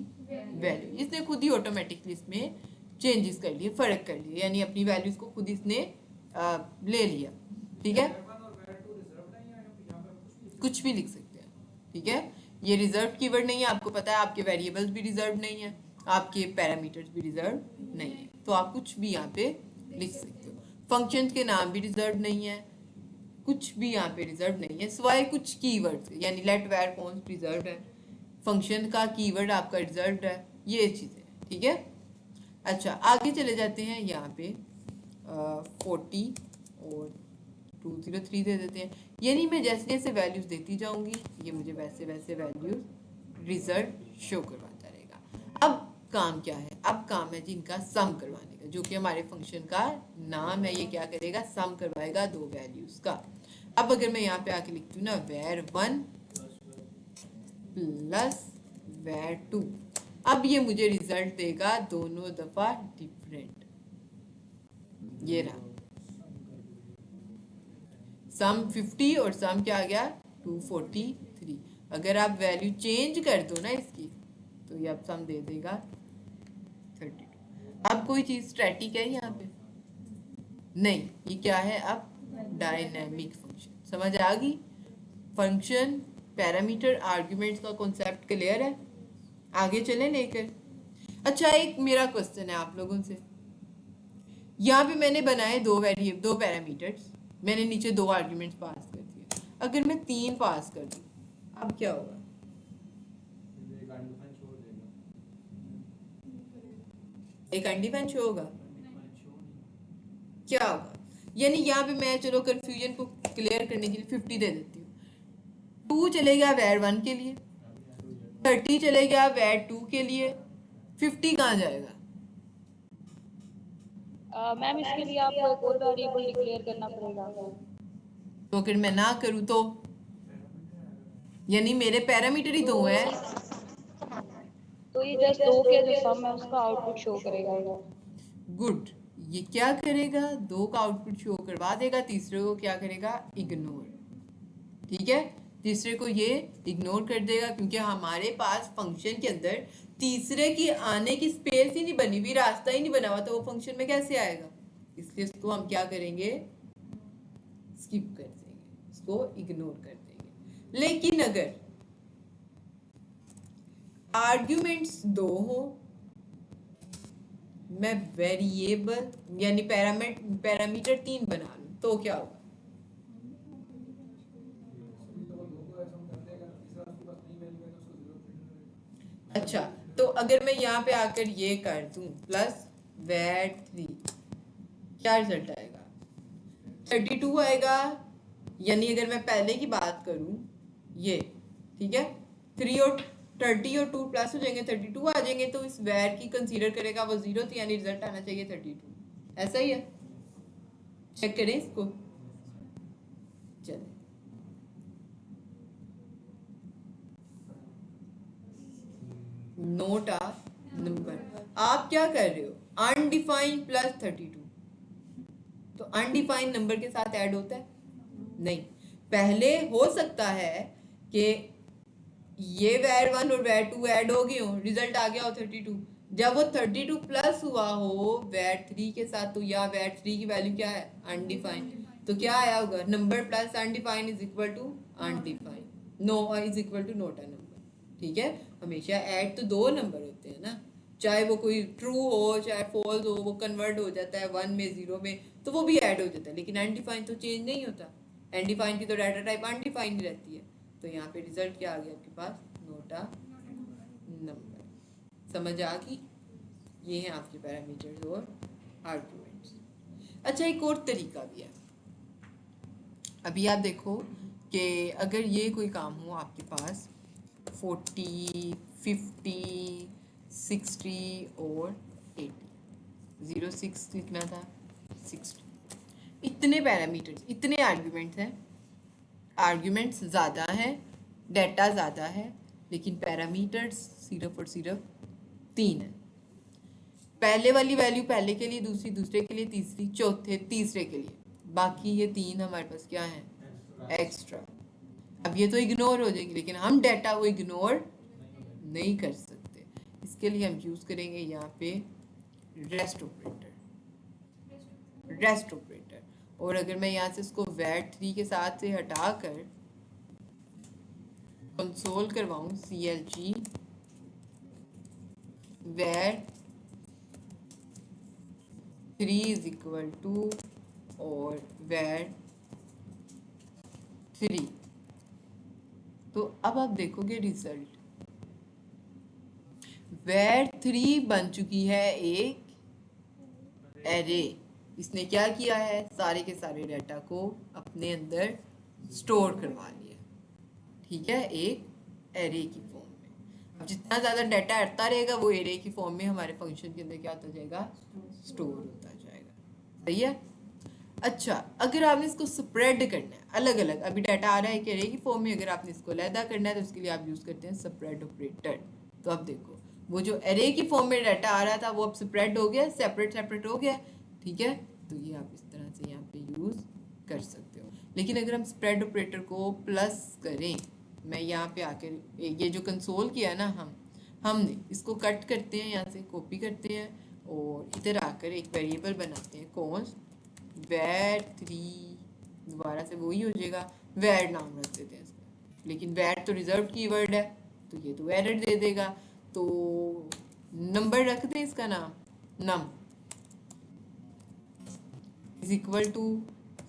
Speaker 1: वैल्यू। इसने खुद ही ऑटोमेटिकली इसमें चेंजेस कर लिए, फ़र्क कर लिए, यानी अपनी वैल्यूज़ को खुद इसने ले लिया, ठीक है। कुछ भी लिख सकते हैं, ठीक है। ये रिजर्व कीवर्ड नहीं है, आपको पता है आपके वेरिएबल्स भी रिजर्व नहीं है, आपके पैरामीटर्स भी रिजर्व नहीं है, तो आप कुछ भी यहाँ पे लिख सकते हो। फंक्शंस के नाम भी रिजर्व नहीं है, कुछ भी यहाँ पे रिजर्व नहीं है सिवाय कुछ कीवर्ड्स, यानी लेट वेयर कॉन्स्ट रिजर्व है, फंक्शन का कीवर्ड आपका रिजर्व है, ये चीज़ें, ठीक है। अच्छा आगे चले जाते हैं, यहाँ पे 40 और 203 दे देते हैं, यानी मैं जैसे जैसे वैल्यूज देती जाऊंगी ये मुझे वैसे वैसे वैल्यूज रिजल्ट शो करवाता रहेगा। अब काम क्या है, अब काम है जी इनका सम करवाने का, जो कि हमारे फंक्शन का नाम है, ये क्या करेगा, सम करवाएगा दो वैल्यूज का। अब अगर मैं यहाँ पे आके लिखती हूँ ना var1 प्लस var2, अब ये मुझे रिजल्ट देगा दोनों दफा डिफरेंट, ये रहा सम 50 और सम क्या आ गया 243। अगर आप वैल्यू चेंज कर दो ना इसकी तो ये अब सम दे देगा 32। अब कोई चीज स्टैटिक है यहाँ पे नहीं, ये क्या है अब डायनेमिक फंक्शन, समझ आ गई। फंक्शन पैरामीटर आर्गुमेंट्स का कॉन्सेप्ट क्लियर है, आगे चले लेकर। अच्छा एक मेरा क्वेश्चन है आप लोगों से, यहाँ पे मैंने बनाए दो वेरिएबल, दो पैरामीटर्स, मैंने नीचे दो आर्गुमेंट्स पास कर दिए, अगर मैं 3 पास कर दूं अब क्या होगा, एक अनडिफाइंड शो होगा, क्या होगा, यानी यहाँ पे मैं चलो कंफ्यूजन को क्लियर करने के लिए 50 दे देती हूँ, 2 चले गया var1 के लिए, 30 चले गया var2 के लिए, 50 कहाँ जाएगा।
Speaker 4: मैम इसके लिए आपको एक और वेरिएबल डिक्लेयर करना पड़ेगा।
Speaker 1: तो अगर मैं ना करूँ तो, यानी मेरे पैरामीटर ही दो हैं,
Speaker 4: तो ये जस्ट 2 के जो सम है उसका आउटपुट शो करेगा।
Speaker 1: गुड, ये क्या करेगा, 2 का आउटपुट शो करवा देगा, तीसरे को क्या करेगा, इग्नोर, ठीक है, तीसरे को ये इग्नोर कर देगा, क्योंकि हमारे पास फंक्शन के अंदर तीसरे की आने की स्पेस ही नहीं बनी हुई, रास्ता ही नहीं बना हुआ, तो वो फंक्शन में कैसे आएगा, इसलिए इसको हम क्या करेंगे, स्किप कर देंगे, इसको इग्नोर कर देंगे। लेकिन अगर आर्ग्यूमेंट्स 2 हो, मैं वेरिएबल यानी पैरामीटर 3 बना लूं, तो क्या होगा, अच्छा तो अगर मैं यहाँ पे आकर ये कर दूं प्लस var3, क्या रिजल्ट आएगा, 32 आएगा, यानी अगर मैं पहले की बात करूं ये, ठीक है, 3 और 30 और 2 प्लस हो जाएंगे, 32 आ जाएंगे, तो इस वैर की कंसीडर करेगा वो 0 थी, यानी रिजल्ट आना चाहिए 32, ऐसा ही है, चेक करें इसको, चलें नोट आ नंबर, आप क्या कर रहे हो, अनडिफाइंड प्लस 32, तो अनडिफाइंड नंबर के साथ ऐड होता है नहीं, पहले हो सकता है कि ये var1 और var2 ऐड हो गए हो, रिजल्ट आ गया हो 32, जब वो 32 प्लस हुआ हो var3 के साथ, तो या var3 की वैल्यू क्या है, अनडिफाइंड, तो क्या आया होगा, number plus undefined is equal to undefined, no is equal to not a number, ठीक है, हमेशा ऐड तो 2 नंबर होते हैं ना, चाहे वो कोई ट्रू हो चाहे फॉल्स हो, वो कन्वर्ट हो जाता है 1 में 0 में, तो वो भी ऐड हो जाता है, लेकिन अनडिफाइंड तो चेंज नहीं होता, अनडिफाइंड की तो डाटा टाइप अनडिफाइंड रहती है, तो यहाँ पे रिजल्ट क्या आ गया आपके पास, नोट अ नंबर, समझ आ गई, ये हैं आपके पैरामीटर्स और आर्गुमेंट्स। अच्छा एक और तरीका भी है, अभी आप देखो कि अगर ये कोई काम हो आपके पास 40, 50, 60 और 80, 06 कितना था 60, इतने पैरामीटर्स, इतने आर्ग्यूमेंट्स हैं, आर्ग्यूमेंट्स ज़्यादा हैं, डेटा ज़्यादा है, लेकिन पैरामीटर्स सिर्फ और सिर्फ 3 है, पहले वाली वैल्यू पहले के लिए, दूसरी दूसरे के लिए, तीसरी चौथे तीसरे के लिए, बाकी ये 3 हमारे पास क्या है, एक्स्ट्रा। अब ये तो इग्नोर हो जाएंगे, लेकिन हम डाटा को इग्नोर नहीं कर सकते, इसके लिए हम यूज़ करेंगे यहाँ पे रेस्ट ऑपरेटर, रेस्ट ऑपरेटर, और अगर मैं यहाँ से इसको var3 के साथ से हटाकर console करवाऊं CLG where 3 is equal to और where 3, तो अब आप देखोगे रिजल्ट where 3 बन चुकी है एक एरे। इसने क्या किया है, सारे के सारे डाटा को अपने अंदर स्टोर करवा लिया, ठीक है, एक एरे की फॉर्म में। अब जितना ज़्यादा डाटा आता रहेगा वो एरे की फॉर्म में हमारे फंक्शन के अंदर क्या होता जाएगा, स्टोर होता जाएगा। सही है। अच्छा, अगर आपने इसको स्प्रेड करना है अलग अलग, अभी डाटा आ रहा है एक एरे की फॉर्म में, अगर आपने इसको अलहदा करना है तो उसके लिए आप यूज़ करते हैं स्प्रेड ऑपरेटर। तो अब देखो वो जो एरे की फॉर्म में डाटा आ रहा था वो अब स्प्रेड हो गया, सेपरेट हो गया, ठीक है। तो ये आप इस तरह से यहाँ पे यूज़ कर सकते हो। लेकिन अगर हम स्प्रेड ऑपरेटर को प्लस करें, मैं यहाँ पे आकर ये जो कंसोल किया ना हमने इसको कट करते हैं, यहाँ से कॉपी करते हैं और इधर आकर एक वेरिएबल बनाते हैं कॉन्स्ट var 3, दोबारा से वही हो जाएगा, var नाम रख देते हैं इसका। लेकिन var तो रिजर्व कीवर्ड है तो ये तो एरर दे देगा, तो नंबर रख दें इसका नाम num is equal to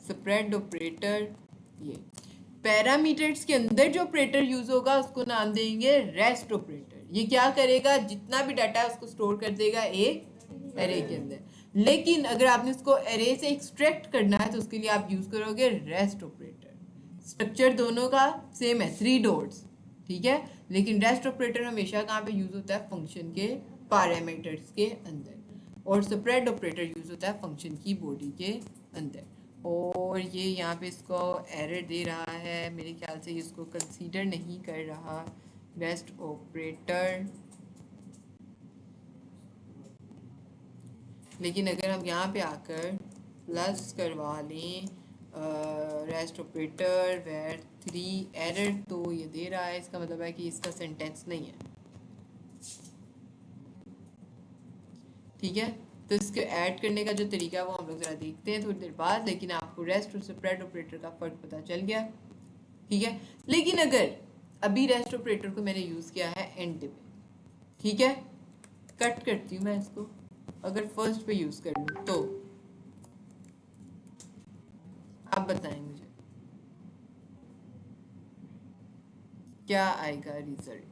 Speaker 1: spread operator. ये पैरामीटर्स के अंदर जो ऑपरेटर यूज होगा उसको नाम देंगे रेस्ट ऑपरेटर। ये क्या करेगा, जितना भी डाटा है उसको स्टोर कर देगा एक एरे के अंदर। लेकिन अगर आपने उसको एरे से एक्सट्रैक्ट करना है तो उसके लिए आप यूज करोगे रेस्ट ऑपरेटर। स्ट्रक्चर दोनों का सेम है, 3 डॉट्स, ठीक है। लेकिन रेस्ट ऑपरेटर हमेशा कहाँ पे यूज होता है, फंक्शन के पैरामीटर्स के अंदर, और स्प्रेड ऑपरेटर यूज होता है फंक्शन की बॉडी के अंदर। और ये यहाँ पे इसको एरर दे रहा है, मेरे ख्याल से इसको कंसीडर नहीं कर रहा रेस्ट ऑपरेटर। लेकिन अगर हम यहाँ पे आकर प्लस करवा लें रेस्ट ऑपरेटर वेर 3 एरर, तो ये दे रहा है, इसका मतलब है कि इसका सेंटेंस नहीं है, ठीक है। तो इसके ऐड करने का जो तरीका है वो हम लोग ज़रा देखते हैं थोड़ी देर बाद। लेकिन आपको रेस्ट और स्प्रेड ऑपरेटर का फ़र्क पता चल गया, ठीक है। लेकिन अगर अभी रेस्ट ऑपरेटर को मैंने यूज़ किया है एंड पे, ठीक है, कट करती हूँ मैं इसको, अगर फर्स्ट पे यूज़ कर लूँ तो आप बताएं मुझे क्या आएगा रिजल्ट।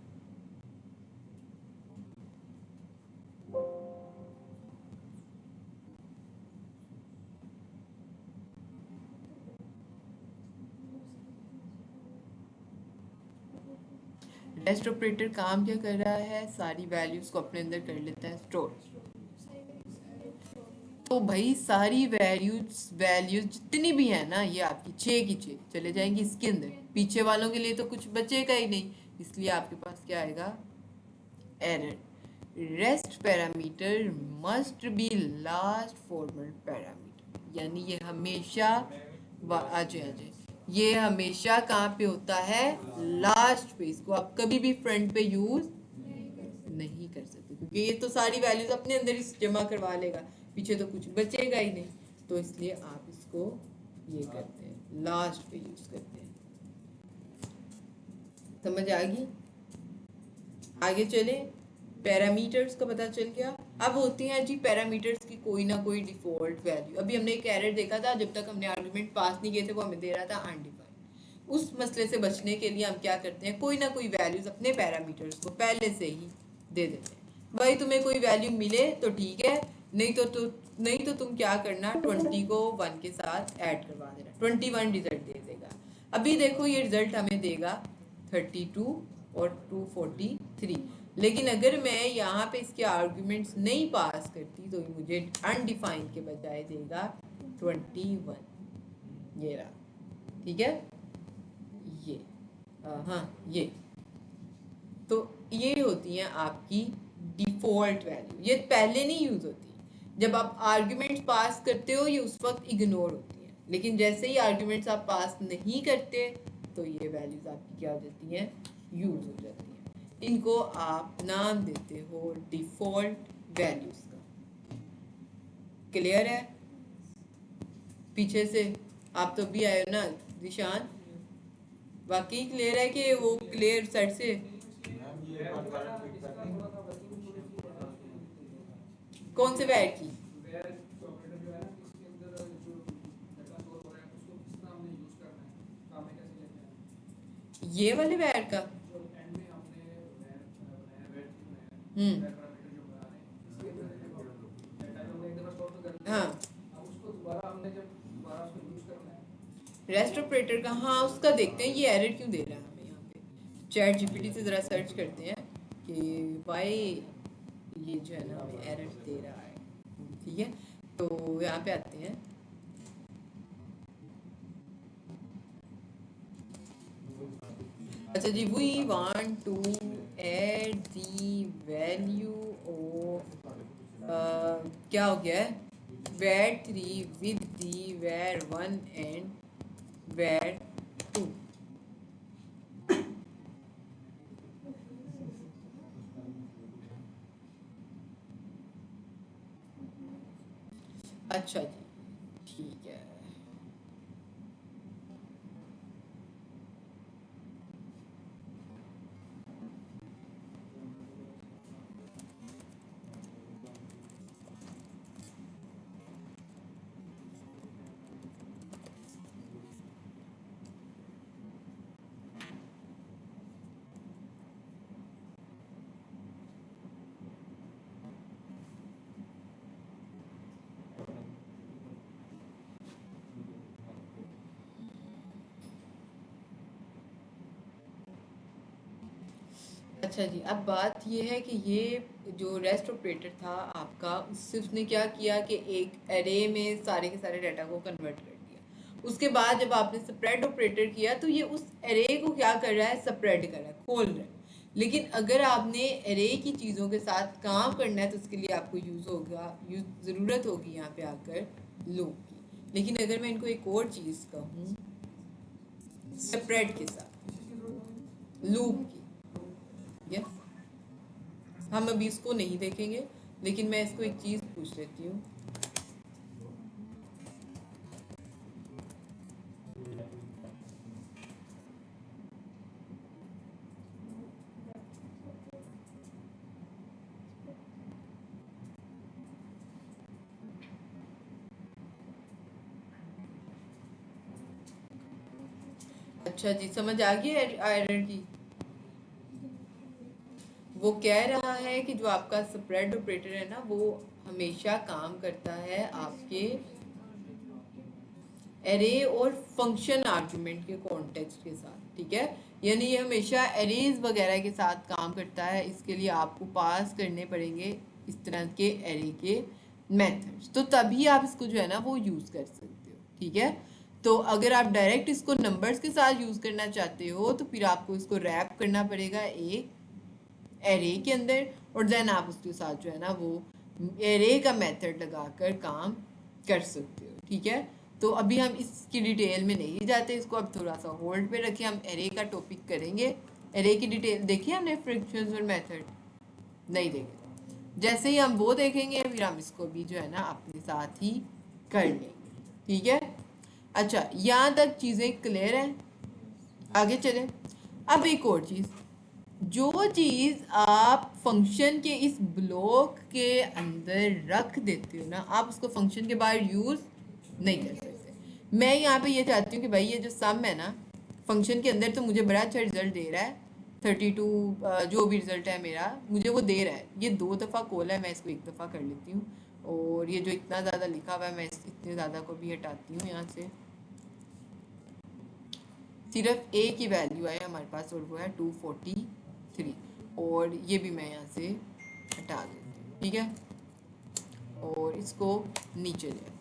Speaker 1: रेस्ट ऑपरेटर काम क्या कर रहा है, सारी वैल्यूज को अपने अंदर कर लेता है स्टोर। तो भाई सारी वैल्यूज जितनी भी है ना, ये आपकी 6 की 6 चले जाएंगी इसके अंदर, पीछे वालों के लिए तो कुछ बचेगा ही नहीं, इसलिए आपके पास क्या आएगा, error. Rest parameter must be last formal parameter, यानी ये हमेशा आजे ये हमेशा कहाँ पे होता है, लास्ट पे। इसको आप कभी भी फ्रंट पे यूज नहीं कर सकते, क्योंकि ये तो सारी वैल्यूज अपने अंदर ही जमा करवा लेगा, पीछे तो कुछ बचेगा ही नहीं। तो इसलिए आप इसको ये करते हैं, लास्ट पे यूज करते हैं। समझ आ गई? आगे चले, पैरामीटर्स का पता चल गया। अब होती हैं जी पैरामीटर्स की कोई ना कोई डिफॉल्ट वैल्यू। अभी हमने एक एरर देखा था, जब तक हमने आर्गुमेंट पास नहीं किए थे वो हमें दे रहा था अनडिफाइंड। उस मसले से बचने के लिए हम क्या करते हैं, कोई ना कोई वैल्यूज अपने पैरामीटर्स को पहले से ही दे देते हैं। भाई तुम्हें कोई वैल्यू मिले तो ठीक है, नहीं तो तुम क्या करना, 20 को 1 के साथ ऐड करवा देना, 21 रिजल्ट दे देगा। अभी देखो ये रिजल्ट हमें देगा 32 और 243। लेकिन अगर मैं यहाँ पे इसके आर्गुमेंट्स नहीं पास करती तो मुझे अनडिफाइंड के बजाय देगा 21। ये रहा, ठीक है, ये हाँ ये। तो ये होती हैं आपकी डिफॉल्ट वैल्यू, ये पहले नहीं यूज होती। जब आप आर्गुमेंट्स पास करते हो ये उस वक्त इग्नोर होती हैं, लेकिन जैसे ही आर्गुमेंट्स आप पास नहीं करते तो ये वैल्यूज आपकी क्या हो जाती हैं, यूज हो जाती हैं। इनको आप नाम देते हो डिफॉल्ट वैल्यूज का। क्लियर है? पीछे से आप तो भी आए हो ना निशान, बाकी क्लियर है कि वो क्लियर सेट से कौन से वैट की ये वाले वैट का हाँ रेस्ट ऑपरेटर का हाँ उसका देखते हैं ये एरर क्यों दे रहा है हमें यहाँ पे चैट जीपीटी से ज़रा सर्च करते हैं कि वाई ये जो है ना हमें एरर दे रहा है। ठीक है तो यहाँ पे आते हैं अच्छा जी we want to add the value of क्या हो गया है var3 with the var1 and var2 अच्छा जी ठीक है अच्छा जी अब बात ये है कि ये जो रेस्ट ऑपरेटर था आपका उससे उसने क्या किया कि एक एरे में सारे के सारे डाटा को कन्वर्ट कर दिया। उसके बाद जब आपने स्प्रेड ऑपरेटर किया तो ये उस एरे को क्या कर रहा है स्प्रेड कर रहा है खोल रहा है। लेकिन अगर आपने एरे की चीज़ों के साथ काम करना है तो उसके लिए आपको ज़रूरत होगी यहाँ पे आकर लूप की। लेकिन अगर मैं इनको एक और चीज़ कहूँ स्प्रेड के साथ लूप की या हम अभी इसको नहीं देखेंगे लेकिन मैं इसको एक चीज़ पूछ लेती हूँ अच्छा जी समझ आ गई एरर की। वो कह रहा है कि जो आपका स्प्रेड ऑपरेटर है ना वो हमेशा काम करता है आपके एरे और फंक्शन आर्गुमेंट के कॉन्टेक्स्ट के साथ। ठीक है यानी ये हमेशा एरेज वगैरह के साथ काम करता है। इसके लिए आपको पास करने पड़ेंगे इस तरह के एरे के मेथड्स तो तभी आप इसको जो है ना वो यूज़ कर सकते हो। ठीक है तो अगर आप डायरेक्ट इसको नंबर्स के साथ यूज़ करना चाहते हो तो फिर आपको इसको रैप करना पड़ेगा एक एरे के अंदर और देन आप उसके साथ जो है ना वो एरे का मेथड लगाकर काम कर सकते हो। ठीक है तो अभी हम इसकी डिटेल में नहीं जाते इसको अब थोड़ा सा होल्ड पे रखें। हम एरे का टॉपिक करेंगे। एरे की डिटेल देखिए हमने फ्रिक्शंस और मेथड नहीं देखे। जैसे ही हम वो देखेंगे फिर हम इसको भी जो है ना अपने साथ ही कर लेंगे। ठीक है अच्छा यहाँ तक चीज़ें क्लियर हैं आगे चलें। अब एक और चीज़ जो चीज़ आप फंक्शन के इस ब्लॉक के अंदर रख देते हो ना आप उसको फंक्शन के बाहर यूज़ नहीं कर सकते। मैं यहाँ पे ये चाहती हूँ कि भाई ये जो सम है ना फंक्शन के अंदर तो मुझे बड़ा अच्छा रिजल्ट दे रहा है 32 जो भी रिजल्ट है मेरा मुझे वो दे रहा है। ये 2 दफ़ा कॉल है मैं इसको 1 दफ़ा कर लेती हूँ और ये जो इतना ज़्यादा लिखा हुआ है मैं इतने ज़्यादा को भी हटाती हूँ यहाँ से। सिर्फ एक ही वैल्यू है हमारे पास और वो है 243 और ये भी मैं यहाँ से हटा देती हूँ। ठीक है और इसको नीचे ले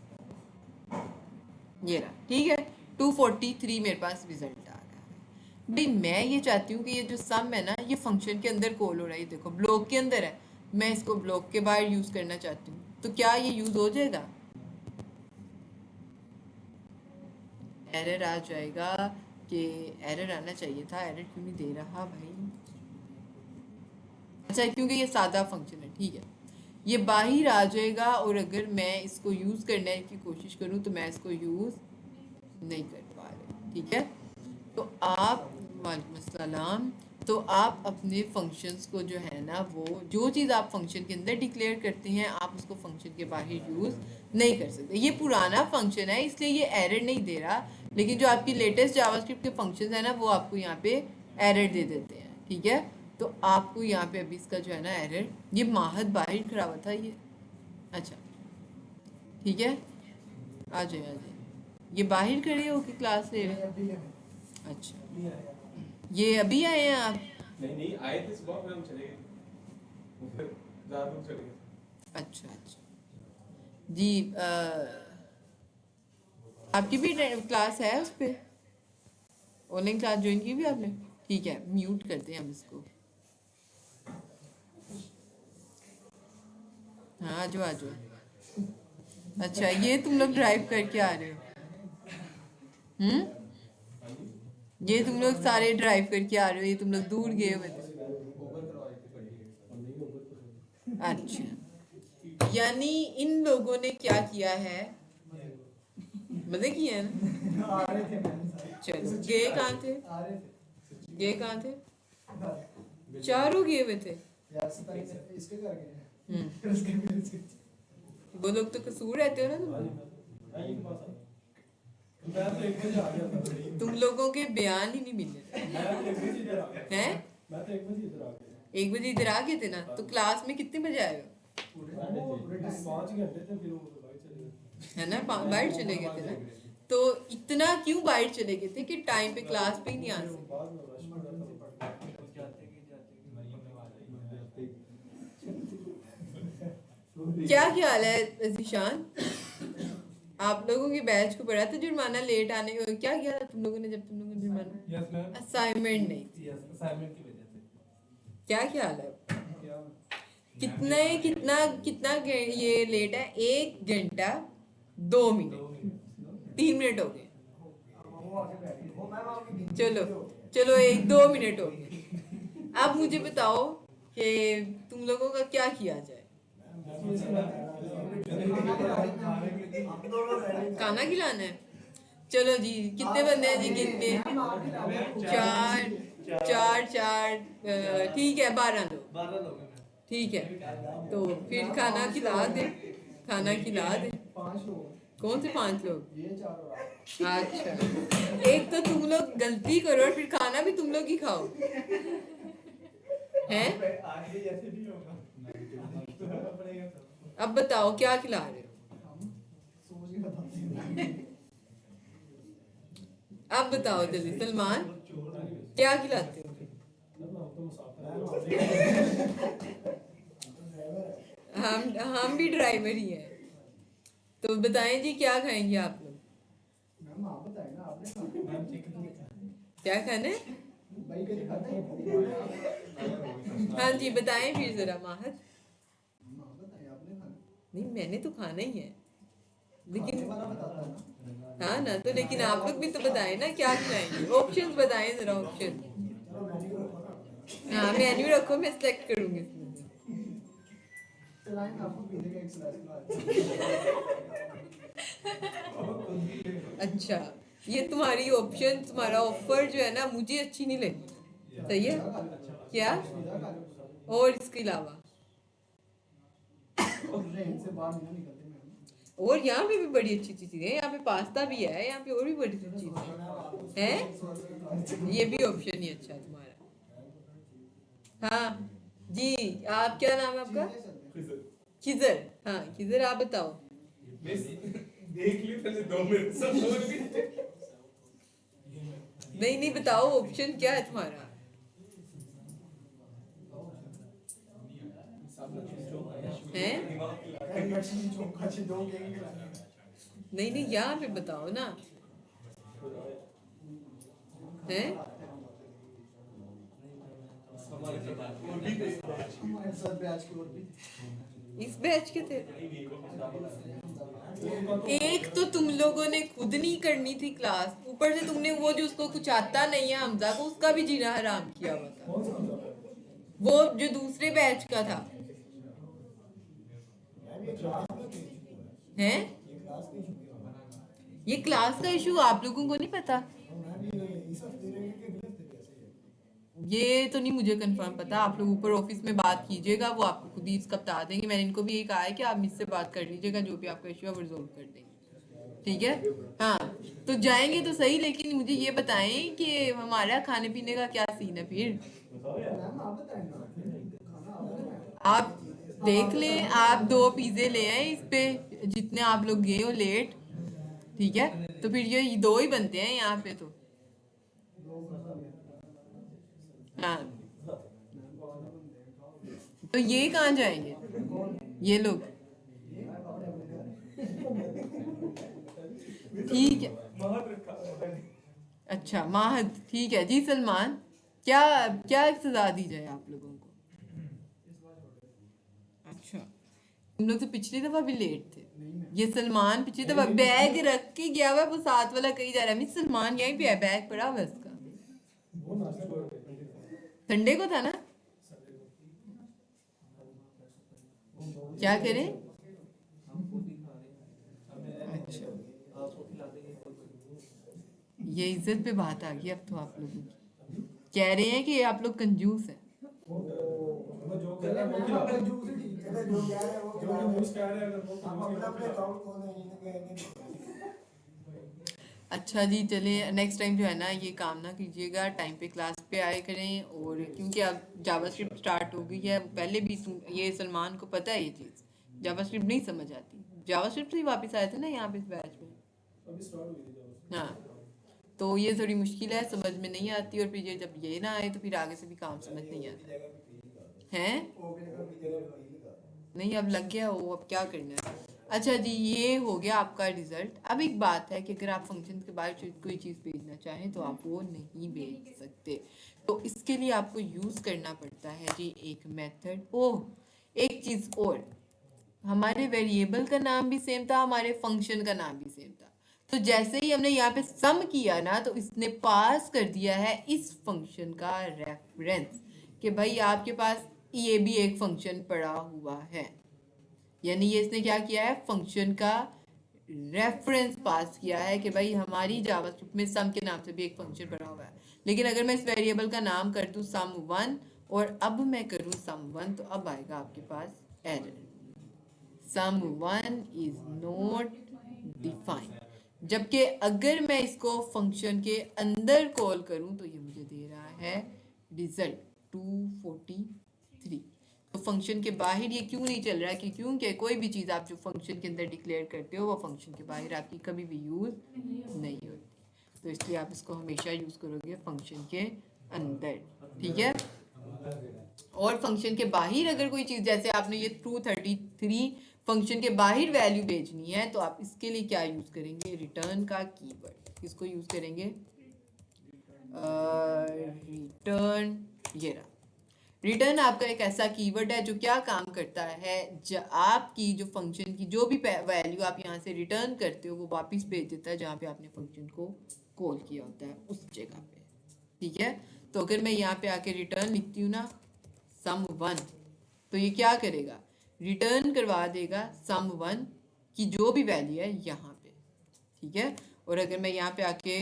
Speaker 1: ये रहा। ठीक है 243 मेरे पास रिजल्ट आ रहा है। भाई मैं ये चाहती हूँ कि ये जो सम है ना ये फंक्शन के अंदर कॉल हो रहा है। देखो ब्लॉक के अंदर है मैं इसको ब्लॉक के बाहर यूज़ करना चाहती हूँ तो क्या ये यूज़ हो जाएगा? एरर आ जाएगा कि एरर आना चाहिए था। एरर क्यों नहीं दे रहा भाई? अच्छा क्योंकि ये सादा फंक्शन है। ठीक है ये बाहर आ जाएगा और अगर मैं इसको यूज़ करने की कोशिश करूँ तो मैं इसको यूज़ नहीं कर पा रही। ठीक है तो आप वालेकुम अस्सलाम। तो आप अपने फंक्शंस को जो है ना, वो जो चीज़ आप फंक्शन के अंदर डिक्लेयर करते हैं आप उसको फंक्शन के बाहर यूज़ नहीं कर सकते। ये पुराना फंक्शन है इसलिए ये एरर नहीं दे रहा, लेकिन जो आपकी लेटेस्ट जावास्क्रिप्ट के फंक्शंस हैं ना वो आपको यहाँ पे एरर दे देते हैं, ठीक है। तो आपको यहाँ पे अभी इसका जो है ना एरर, ये माहद बाहर खड़ा हुआ था ये, अच्छा ठीक है, आ जाए ये बाहर खड़े होके क्लास ले रहे हैं। अच्छा ये अभी आए हैं आप?
Speaker 7: नहीं आए थे सुबह, फिर हम चले गए, फिर ज़्यादा दूर चले गए।
Speaker 1: अच्छा जी। आपकी भी क्लास है उस पर, ऑनलाइन क्लास ज्वाइन की भी आपने? ठीक है, म्यूट करते हैं हम इसको। हाँ आ जाओ। अच्छा ये तुम लोग ड्राइव करके आ रहे हो? ये तुम लोग सारे ड्राइव करके आ रहे हो? ये तुम लोग दूर गए हुए थे? अच्छा, यानी इन लोगों ने क्या किया है, मजे किए हैं ना? चलो गए कहाँ थे? गए कहाँ थे? चारों गए हुए थे। वो लोग तो कसूर रहते हो ना तुम लोगों के बयान ही नहीं मिले हैं। 1 बजे इधर आ गए थे ना, तो क्लास में कितने बजे आए हो?
Speaker 7: 5 घंटे थे, फिर वो
Speaker 1: है ना, बाहर चले गए थे ना। तो इतना क्यों बाहर चले गए थे कि टाइम पे क्लास पे ही नहीं आ सकते? क्या ख्याल है जिशान, आप लोगों के बैच को पढ़ा था जुर्माना लेट आने का? क्या किया था तुम लोगों ने जब तुम लोगों ने जुर्माना? असाइनमेंट नहीं थी,
Speaker 7: असाइनमेंट की वजह से।
Speaker 1: क्या ख्याल है? कितना ये लेट है? 1 घंटा 2 मिनट, 3 मिनट हो गए। चलो 1-2 मिनट हो गए। अब मुझे बताओ कि तुम लोगों का क्या किया जाए? खाना खिलाना है? चलो जी, कितने बंदे हैं जी? कितने? 4 ठीक है, 12 लोग, ठीक है। तो फिर खाना खिला दे, खाना खिला दे। कौन से 5 लोग? अच्छा, एक तो तुम लोग गलती करो और फिर खाना भी तुम लोग ही खाओ, हैं? अब बताओ क्या खिला रहे हो? अब बताओ जल्दी, सलमान क्या खिलाते हो? हम भी ड्राइवर ही हैं, तो बताएं जी क्या खाएंगे आप लोग? क्या खाना है? हाँ जी बताएं फिर जरा माहद। नहीं मैंने तो खाना ही है, लेकिन हाँ ना, तो लेकिन आप लोग भी तो बताएं ना क्या खिलाएंगे। ऑप्शंस बताएं जरा, ऑप्शन। हाँ मेन्यू रखो, मैं सेलेक्ट करूंगी इसमें से। अच्छा, ये तुम्हारी ऑप्शन, तुम्हारा ऑफर जो है ना मुझे अच्छी नहीं लगी। सही है क्या? और इसके अलावा और यहाँ पे भी बड़ी अच्छी अच्छी चीजें हैं। यहाँ पे पास्ता भी है, यहाँ पे और भी बड़ी अच्छी चीजें हैं। ये भी ऑप्शन ही अच्छा है तुम्हारा। हाँ जी, आप क्या नाम है आपका? खिजर। हाँ खिजर, आप बताओ।
Speaker 7: देख ली पहले 2 मिनट सब
Speaker 1: नहीं बताओ ऑप्शन क्या है तुम्हारा? हैं? नहीं यहाँ पे बताओ ना, हैं? इस बैच के थे? एक तो तुम लोगों ने खुद नहीं करनी थी क्लास, ऊपर से तुमने वो जो उसको कुछ आता नहीं है हमजा को, उसका भी जीना हराम किया हुआ था, वो जो दूसरे बैच का था। हैं? ये क्लास का इशू आप लोगों को नहीं पता? ये तो नहीं मुझे कंफर्म पता, आप लोग ऊपर ऑफिस में बात कीजिएगा, वो आपको खुद ही इसका बता देंगे। मैंने इनको भी यही कहा है कि आप मुझसे बात कर लीजिएगा, जो भी आपका इश्यू है वो रिजोल्व कर देंगे, ठीक है। हाँ, तो जाएंगे तो सही, लेकिन मुझे ये बताएं कि हमारा खाने पीने का क्या सीन है फिर। आप देख लें, आप 2 पिज़्ज़े ले आए इस पे, जितने आप लोग गए हो लेट, ठीक है। तो फिर ये 2 ही बनते हैं यहाँ पे तो। हाँ, तो ये कहाँ जाएंगे ये लोग, ठीक है। अच्छा माहद, ठीक है जी। सलमान, क्या क्या सजा दी जाए आप लोगों को? अच्छा, तुम लोग तो पिछली दफा भी लेट थे। ये सलमान पिछली दफा बैग रख के गया हुआ है, वो साथ वाला कहीं जा रहा है। मिस सलमान यहीं पे है, बैग पड़ा हुआ है उसका। संडे को था ना, क्या करें? अच्छा, ये इज्जत पे बात आ गई अब तो आप लोगों की। कह रहे हैं कि आप लोग कंजूस हैं।
Speaker 7: जो कह रहा है वो खिला दो। जो न्यूज़ कह रहे हैं अगर वो
Speaker 1: अच्छा जी, चलिए नेक्स्ट टाइम जो है ना ये काम ना कीजिएगा, टाइम पे क्लास पे आए करें। और क्योंकि अब जावास्क्रिप्ट स्टार्ट हो गई है, पहले भी ये सलमान को पता है ये चीज़, जावास्क्रिप्ट नहीं समझ आती। जावास्क्रिप्ट से ही वापस आए थे ना यहाँ पे इस बैच में।
Speaker 7: अभी स्टार्ट हुई थी जब।
Speaker 1: हाँ, तो ये थोड़ी मुश्किल है, समझ में नहीं आती। और फिर ये जब ये ना आए तो फिर आगे से भी काम समझ नहीं आता है। नहीं, अब लग गया वो, अब क्या करना है। अच्छा जी, ये हो गया आपका रिजल्ट। अब एक बात है कि अगर आप फंक्शन के बाद कोई चीज़ भेजना चाहें तो आप वो नहीं भेज सकते। तो इसके लिए आपको यूज़ करना पड़ता है जी एक मेथड। ओह, एक चीज़ और, हमारे वेरिएबल का नाम भी सेम था, हमारे फंक्शन का नाम भी सेम था। तो जैसे ही हमने यहाँ पे सम किया ना, तो इसने पास कर दिया है इस फंक्शन का रेफरेंस, कि भाई आपके पास ये भी एक फंक्शन पड़ा हुआ है। यानी ये इसने क्या किया है, फंक्शन का रेफरेंस पास किया है कि भाई हमारी जावास्क्रिप्ट में सम के नाम से भी एक फंक्शन पड़ा हुआ है। लेकिन अगर मैं इस वेरिएबल का नाम कर दूं sum1 और अब मैं करूं sum1, तो अब आएगा आपके पास error, sum1 is not defined. जबकि अगर मैं इसको फंक्शन के अंदर कॉल करूं तो ये मुझे दे रहा है रिजल्ट 243। तो फंक्शन के बाहर ये क्यों नहीं चल रहा है? कि क्योंकि कोई भी चीज़ आप जो फंक्शन के अंदर डिक्लेयर करते हो वो फंक्शन के बाहर आपकी कभी भी यूज़ नहीं होती। तो इसलिए आप इसको हमेशा यूज़ करोगे फंक्शन के अंदर, ठीक है। और फंक्शन के बाहर अगर कोई चीज़, जैसे आपने ये 233 फंक्शन के बाहर वैल्यू भेजनी है, तो आप इसके लिए क्या यूज़ करेंगे? रिटर्न का कीवर्ड। किसको यूज़ करेंगे? रिटर्न। ये रहा रिटर्न आपका एक ऐसा कीवर्ड है जो क्या काम करता है, आपकी जो फंक्शन की जो भी वैल्यू आप यहाँ से रिटर्न करते हो वो वापस भेज देता है जहाँ पे आपने फंक्शन को कॉल किया होता है उस जगह पे, ठीक है। तो अगर मैं यहाँ पे आके रिटर्न लिखती हूँ ना sum1, तो ये क्या करेगा? रिटर्न करवा देगा sum1 की जो भी वैल्यू है यहाँ पे, ठीक है। और अगर मैं यहाँ पे आके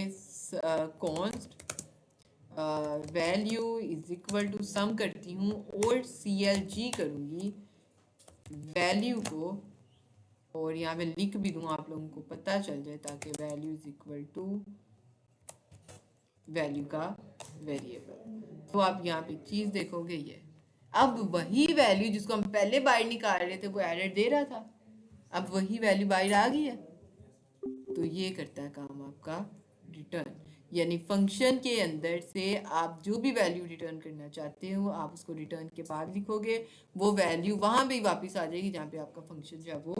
Speaker 1: const value is equal to sum करती हूँ और CLG करूँगी वैल्यू को, और यहाँ पे लिख भी दूँ आप लोगों को पता चल जाए, ताकि value is equal to value का वेरिएबल। तो आप यहाँ पे चीज़ देखोगे, ये अब वही वैल्यू जिसको हम पहले बाहर निकाल रहे थे वो एरर दे रहा था, अब वही वैल्यू बाहर आ गई है। तो ये करता है काम आपका रिटर्न, यानी फंक्शन के अंदर से आप जो भी वैल्यू रिटर्न करना चाहते हो आप उसको रिटर्न के बाद लिखोगे, वो वैल्यू वहाँ पे वापस आ जाएगी जहाँ पे आपका फंक्शन जो है वो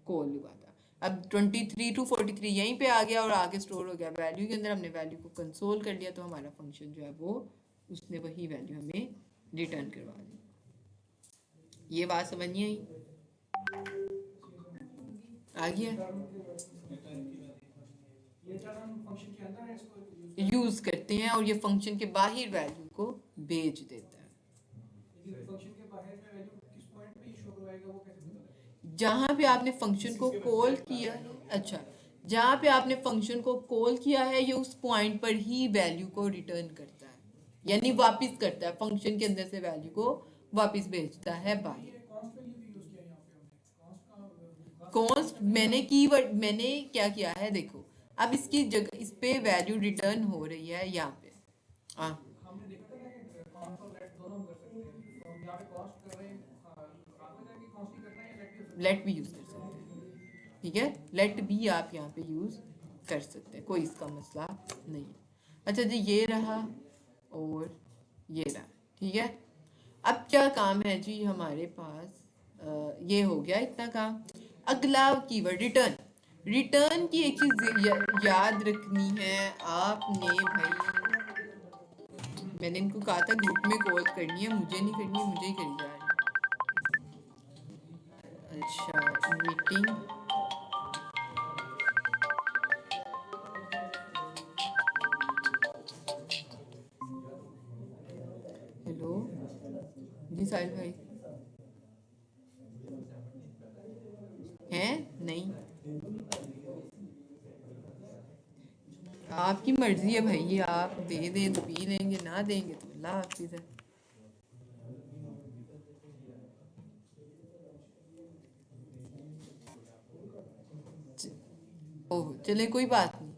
Speaker 1: कॉल हुआ था। अब 23 to 43 यहीं पे आ गया और आगे स्टोर हो गया वैल्यू के अंदर, हमने वैल्यू को कंसोल कर लिया, तो हमारा फंक्शन जो है वो उसने वही वैल्यू हमें रिटर्न करवा दी। ये बात समझ नहीं आई? आ गया? यूज करते हैं और ये फंक्शन के बाहर वैल्यू को भेज देता है। जहां पे आपने फंक्शन को कॉल किया है, अच्छा, जहां पे आपने फंक्शन को कॉल किया है ये उस पॉइंट पर ही वैल्यू को रिटर्न करता है। यानी वापस करता है, फंक्शन के अंदर से वैल्यू को वापस भेजता है बाहर।
Speaker 7: कॉस्ट वैल्यू भी यूज किया यहाँ पे हमने, कॉस्ट का
Speaker 1: कॉस्ट मैंने कीवर्ड मैंने क्या किया है देखो, अब इसकी जगह इस पे वैल्यू रिटर्न हो रही है यहाँ पे। हाँ
Speaker 7: हमने देखा था कि कॉस्ट और लेट दोनों हम कर सकते हैं, तो हम यहाँ पे कॉस्ट कर रहे हैं, आप हो जाएगी कॉस्ट ही करना है या लेट भी हो सकता है?
Speaker 1: लेट भी यूज कर सकते हैं, ठीक है, लेट भी आप यहाँ पे यूज कर सकते हैं, कोई इसका मसला नहीं है। अच्छा जी, ये रहा और ये रहा, ठीक है। अब क्या काम है जी हमारे पास, ये हो गया इतना काम। अगला कीवर्ड रिटर्न। रिटर्न की एक चीज याद रखनी है आपने भाई, मैंने इनको कहा था ग्रुप में कॉल करनी है, मुझे नहीं करनी, मुझे ही करी जा रही है। अच्छा मीटिंग, हेलो जी साहिल भाई हैं? नहीं, आपकी मर्जी है भाई, आप दे दें तो पी लेंगे, ना देंगे तो अल्लाह हाफिज़ है। ओह चले कोई बात नहीं,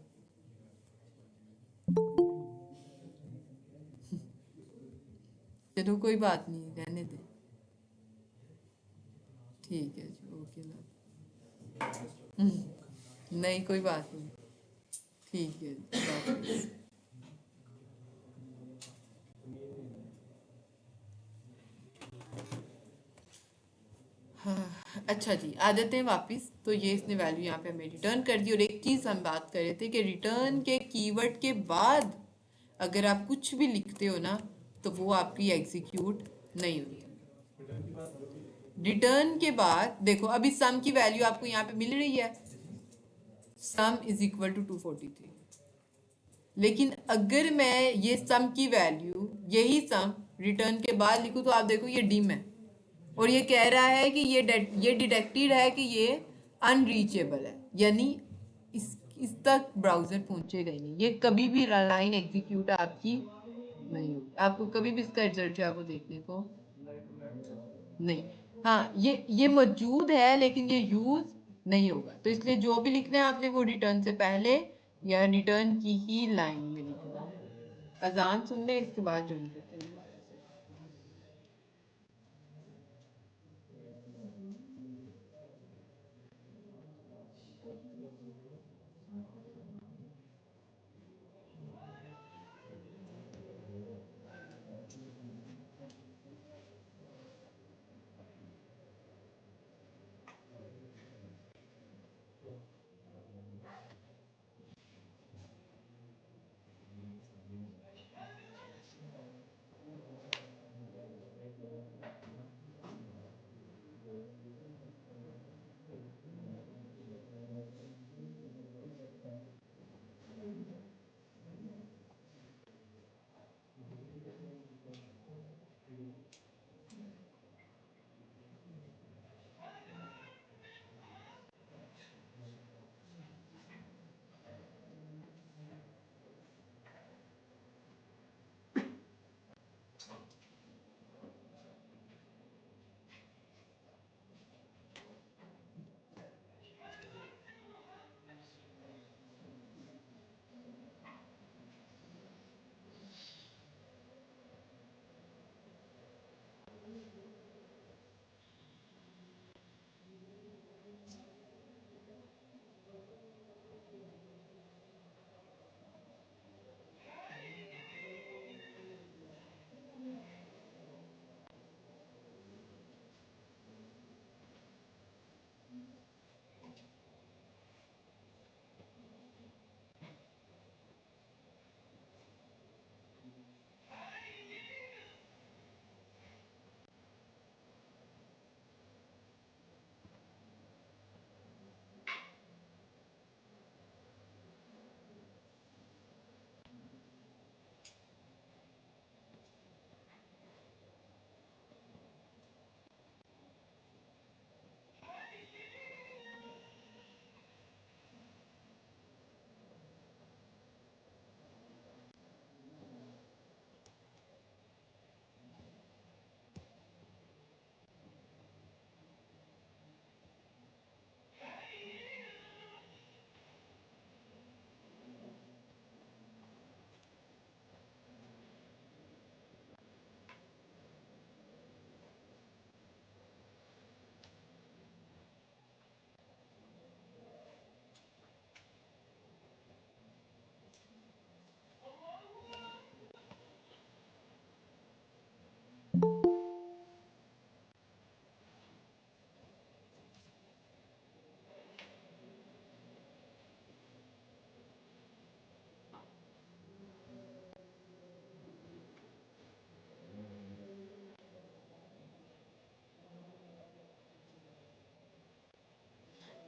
Speaker 1: चलो कोई बात नहीं, रहने दें, ठीक है जी, ओके ना। नहीं कोई बात नहीं, ठीक है जी, हाफिज़। हाँ अच्छा जी, आ जाते हैं वापस। तो ये इसने वैल्यू यहाँ पे हमें रिटर्न कर दी, और एक चीज़ हम बात कर रहे थे कि रिटर्न के कीवर्ड के बाद अगर आप कुछ भी लिखते हो ना तो वो आपकी एग्जीक्यूट नहीं होती। रिटर्न के बाद देखो, अभी सम की वैल्यू आपको यहाँ पे मिल रही है, सम इज इक्वल टू 243, लेकिन अगर मैं ये सम की वैल्यू यही सम रिटर्न के बाद लिखूँ तो आप देखो ये डिम है, और ये कह रहा है कि ये डिटेक्टेड है कि ये अनरीचेबल है, यानी इस तक ब्राउजर पहुंचेगा ही नहीं, ये कभी भी लाइन एग्जीक्यूट आपकी नहीं होगी, आपको कभी भी इसका रिजल्ट जो है वो देखने को नहीं। हाँ ये मौजूद है लेकिन ये यूज नहीं होगा, तो इसलिए जो भी लिखना है आपने वो रिटर्न से पहले या रिटर्न की ही लाइन में लिखना है। अजान सुन ले, इसके बाद ज्वाइन करते हैं।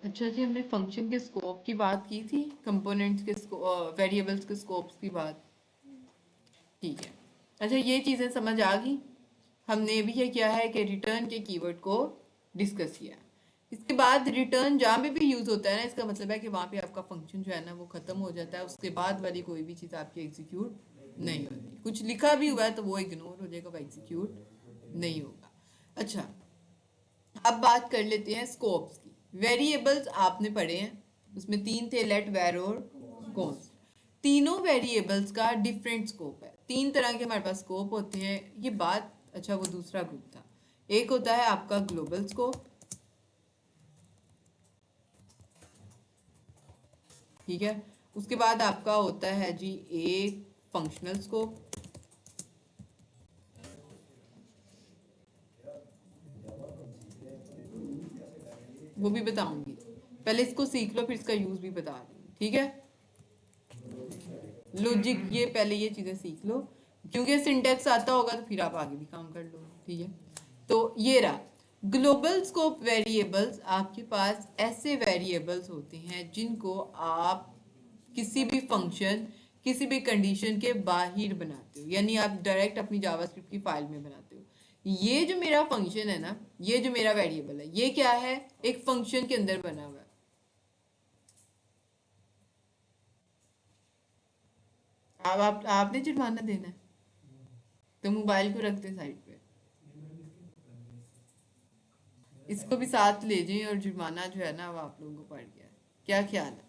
Speaker 1: अच्छा जी, हमने फंक्शन के स्कोप की बात की थी, कंपोनेंट्स के वेरिएबल्स के स्कोप्स की बात। ठीक है, अच्छा ये चीज़ें समझ आ गई। हमने भी ये किया है कि रिटर्न के कीवर्ड को डिस्कस किया। इसके बाद रिटर्न जहाँ पे भी यूज़ होता है ना, इसका मतलब है कि वहाँ पे आपका फंक्शन जो है ना वो ख़त्म हो जाता है, उसके बाद वाली कोई भी चीज़ आपकी एग्जीक्यूट नहीं होती। कुछ लिखा भी हुआ है तो वो इग्नोर हो जाएगा, वो एग्जीक्यूट नहीं होगा। अच्छा, अब बात कर लेते हैं स्कोप्स की। वेरिएबल्स आपने पढ़े हैं, उसमें 3 थे, लेट, वेर और कॉन्स्ट। तीनों वेरिएबल्स का डिफरेंट स्कोप है। 3 तरह के हमारे पास स्कोप होते हैं, ये बात। अच्छा, वो दूसरा ग्रुप था। एक होता है आपका ग्लोबल स्कोप, ठीक है। उसके बाद आपका होता है जी एक फंक्शनल स्कोप, वो भी बताऊंगी। पहले इसको सीख लो, फिर इसका यूज भी बता दूंगी, ठीक है। लॉजिक, ये पहले ये चीजें सीख लो, क्योंकि सिंटेक्स आता होगा तो फिर आप आगे भी काम कर लो, ठीक है। तो ये रहा ग्लोबल स्कोप वेरिएबल्स। आपके पास ऐसे वेरिएबल्स होते हैं जिनको आप किसी भी फंक्शन, किसी भी कंडीशन के बाहर बनाते हो, यानी आप डायरेक्ट अपनी जावास्क्रिप्ट की फाइल में बनाते हो। ये जो मेरा फंक्शन है ना, ये जो मेरा वेरिएबल है, ये क्या है, एक फंक्शन के अंदर बना हुआ है। अब आपने जुर्माना देना है तो मोबाइल को रख दें साइड पे, इसको भी साथ ले जाइए, और जुर्माना जो है ना वो आप लोगों को पड़ गया है। क्या ख्याल है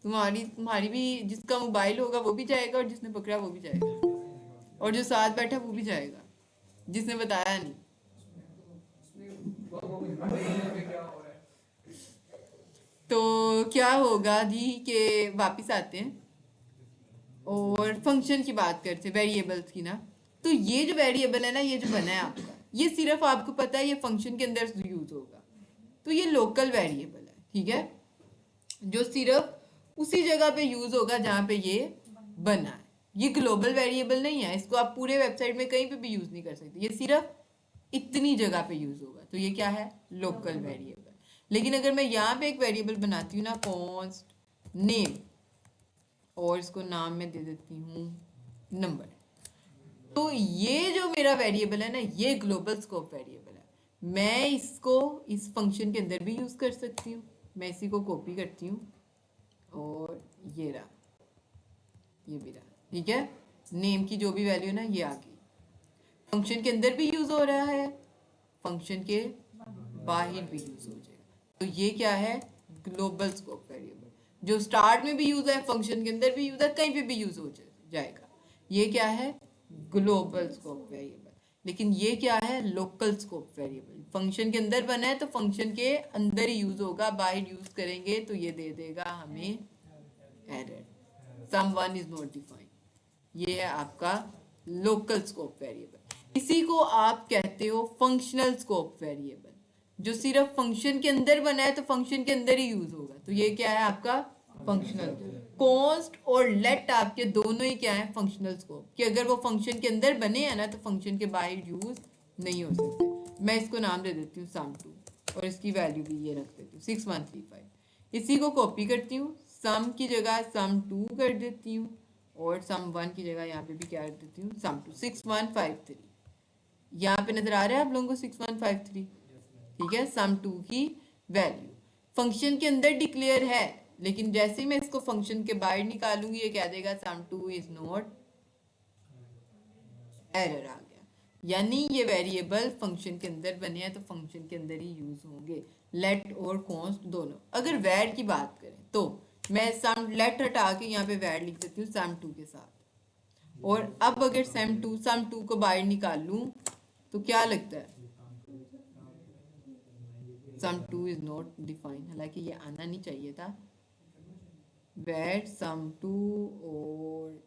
Speaker 1: तुम्हारी भी? जिसका मोबाइल होगा वो भी जाएगा, और जिसने पकड़ा वो भी जाएगा, और जो साथ बैठा वो भी जाएगा, जिसने बताया नहीं। तो क्या होगा जी कि वापस आते हैं और फंक्शन की बात करते हैं, वेरिएबल्स की ना। तो ये जो वेरिएबल है ना, ये जो बना है आपका, ये सिर्फ आपको पता है ये फंक्शन के अंदर यूज होगा, तो ये लोकल वेरिएबल है, ठीक है, जो सिर्फ उसी जगह पे यूज होगा जहाँ पे ये बना है। ये ग्लोबल वेरिएबल नहीं है, इसको आप पूरे वेबसाइट में कहीं पे भी यूज नहीं कर सकते, ये सिर्फ इतनी जगह पे यूज होगा, तो ये क्या है, लोकल वेरिएबल। लेकिन अगर मैं यहाँ पे एक वेरिएबल बनाती हूँ ना, कॉन्स्ट नेम, और इसको नाम में दे देती हूँ नंबर, तो ये जो मेरा वेरिएबल है ना, ये ग्लोबल स्कोप वेरिएबल है। मैं इसको इस फंक्शन के अंदर भी यूज कर सकती हूँ। मैं इसी को कॉपी करती हूँ, और ये रहा, ये भी रहा, ठीक है। नेम की जो भी वैल्यू ना, ये आ गई। फंक्शन के अंदर भी यूज हो रहा है, फंक्शन के बाहर भी यूज हो जाएगा। तो ये क्या है, ग्लोबल स्कोप वेरिएबल, जो स्टार्ट में भी यूज है, फंक्शन के अंदर भी यूज है, कहीं पे भी यूज हो जाएगा। ये क्या है, ग्लोबल स्कोप वेरिएबल। लेकिन ये क्या है, लोकल स्कोप वेरिएबल। फंक्शन के अंदर बना है तो फंक्शन के अंदर ही यूज होगा, बाहर यूज करेंगे तो ये दे देगा हमें error, someone is not defined. ये है आपका लोकल स्कोप वेरिएबल। इसी को आप कहते हो फंक्शनल स्कोप वेरिएबल, जो सिर्फ फंक्शन के अंदर बना है तो फंक्शन के अंदर ही यूज होगा, तो ये क्या है आपका फंक्शनल। कॉन्स्ट और लेट आपके दोनों ही क्या है, फंक्शनल स्कोप, कि अगर वो फंक्शन के अंदर बने हैं ना तो फंक्शन के बाहर यूज नहीं हो सकते। मैं इसको नाम दे देती हूँ sum2, और इसकी वैल्यू भी ये रख देती हूँ 6135। इसी को कॉपी करती हूँ, सम की जगह sum2 कर देती हूँ, और sum1 की जगह यहाँ पे भी क्या कर देती हूँ, sum2 6153। यहाँ पे नजर आ रहा है आप लोगों को 6153, ठीक है। sum2 की वैल्यू फंक्शन के अंदर डिक्लेयर है, लेकिन जैसे ही मैं इसको फंक्शन के बाहर निकालूंगी ये कह देगा sum2 इज नॉट, एरर आ गया। यानी ये वेरिएबल फंक्शन के अंदर बने हैं तो फंक्शन के अंदर ही यूज होंगे, लेट और कॉन्स्ट दोनों। अगर वैर की बात करें तो मैं सम लेट हटा के यहाँ पे वैर लिख देती हूँ sum2 के साथ, और अब अगर sum2 को बाहर निकाल लूँ तो क्या लगता है, sum2 इज नॉट डिफाइंड, हालांकि ये आना नहीं चाहिए था, where sum2 और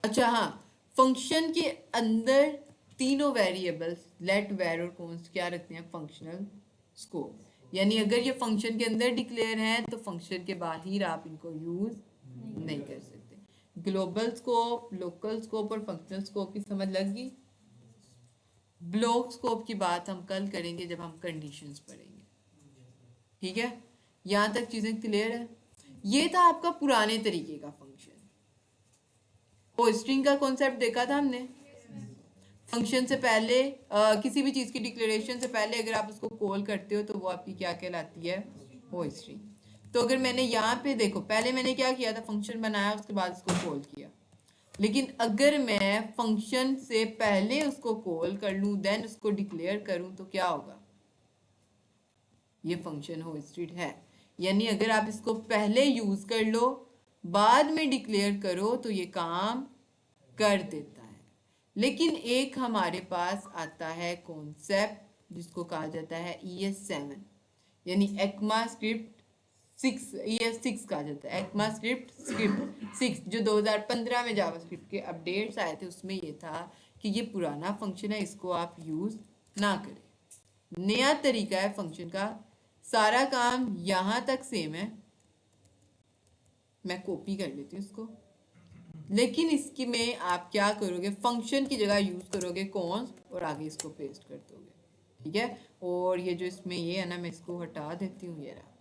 Speaker 1: अच्छा हाँ, फंक्शन के अंदर तीनों वेरिएबल्स लेट, वेर और कॉन्स्ट क्या रखते हैं, फंक्शनल स्कोप। यानी अगर ये फंक्शन के अंदर डिक्लेयर हैं तो फंक्शन के बाहर आप इनको यूज नहीं कर सकते। ग्लोबल स्कोप, लोकल स्कोप और फंक्शनल स्कोप की समझ लग गई। ब्लॉक स्कोप की बात हम कल करेंगे जब हम कंडीशंस पढ़ेंगे, ठीक है? यहाँ तक चीजें क्लियर है? ये था आपका पुराने तरीके का फंक्शन। ओ स्ट्रिंग का कॉन्सेप्ट देखा था हमने। फंक्शन से पहले किसी भी चीज की डिक्लेरेशन से पहले अगर आप उसको कॉल करते हो तो वो आपकी क्या कहलाती है? ओ स्ट्रिंग। तो अगर मैंने यहाँ पे देखो, पहले मैंने क्या किया था, फंक्शन बनाया, उसके बाद उसको कॉल किया। लेकिन अगर मैं फंक्शन से पहले उसको कॉल कर लूं, देन उसको डिक्लेयर करूं, तो क्या होगा? ये फंक्शन होस्टेड है। यानी अगर आप इसको पहले यूज कर लो, बाद में डिक्लेयर करो, तो ये काम कर देता है। लेकिन एक हमारे पास आता है कॉन्सेप्ट जिसको कहा जाता है ES7, यानी एक्मा स्क्रिप्ट 6, ES6 कहा जाता है, एक्मा स्क्रिप्ट 6, जो 2015 में जावास्क्रिप्ट के अपडेट्स आए थे, उसमें ये था कि ये पुराना फंक्शन है, इसको आप यूज ना करें। नया तरीका है फंक्शन का, सारा काम यहां तक सेम है, मैं कॉपी कर लेती हूँ इसको, लेकिन इसकी में आप क्या करोगे, फंक्शन की जगह यूज करोगे कॉन्स्ट और आगे इसको पेस्ट कर दोगे, ठीक है? और ये जो इसमें ये है ना, मैं इसको हटा देती हूँ, ये रहा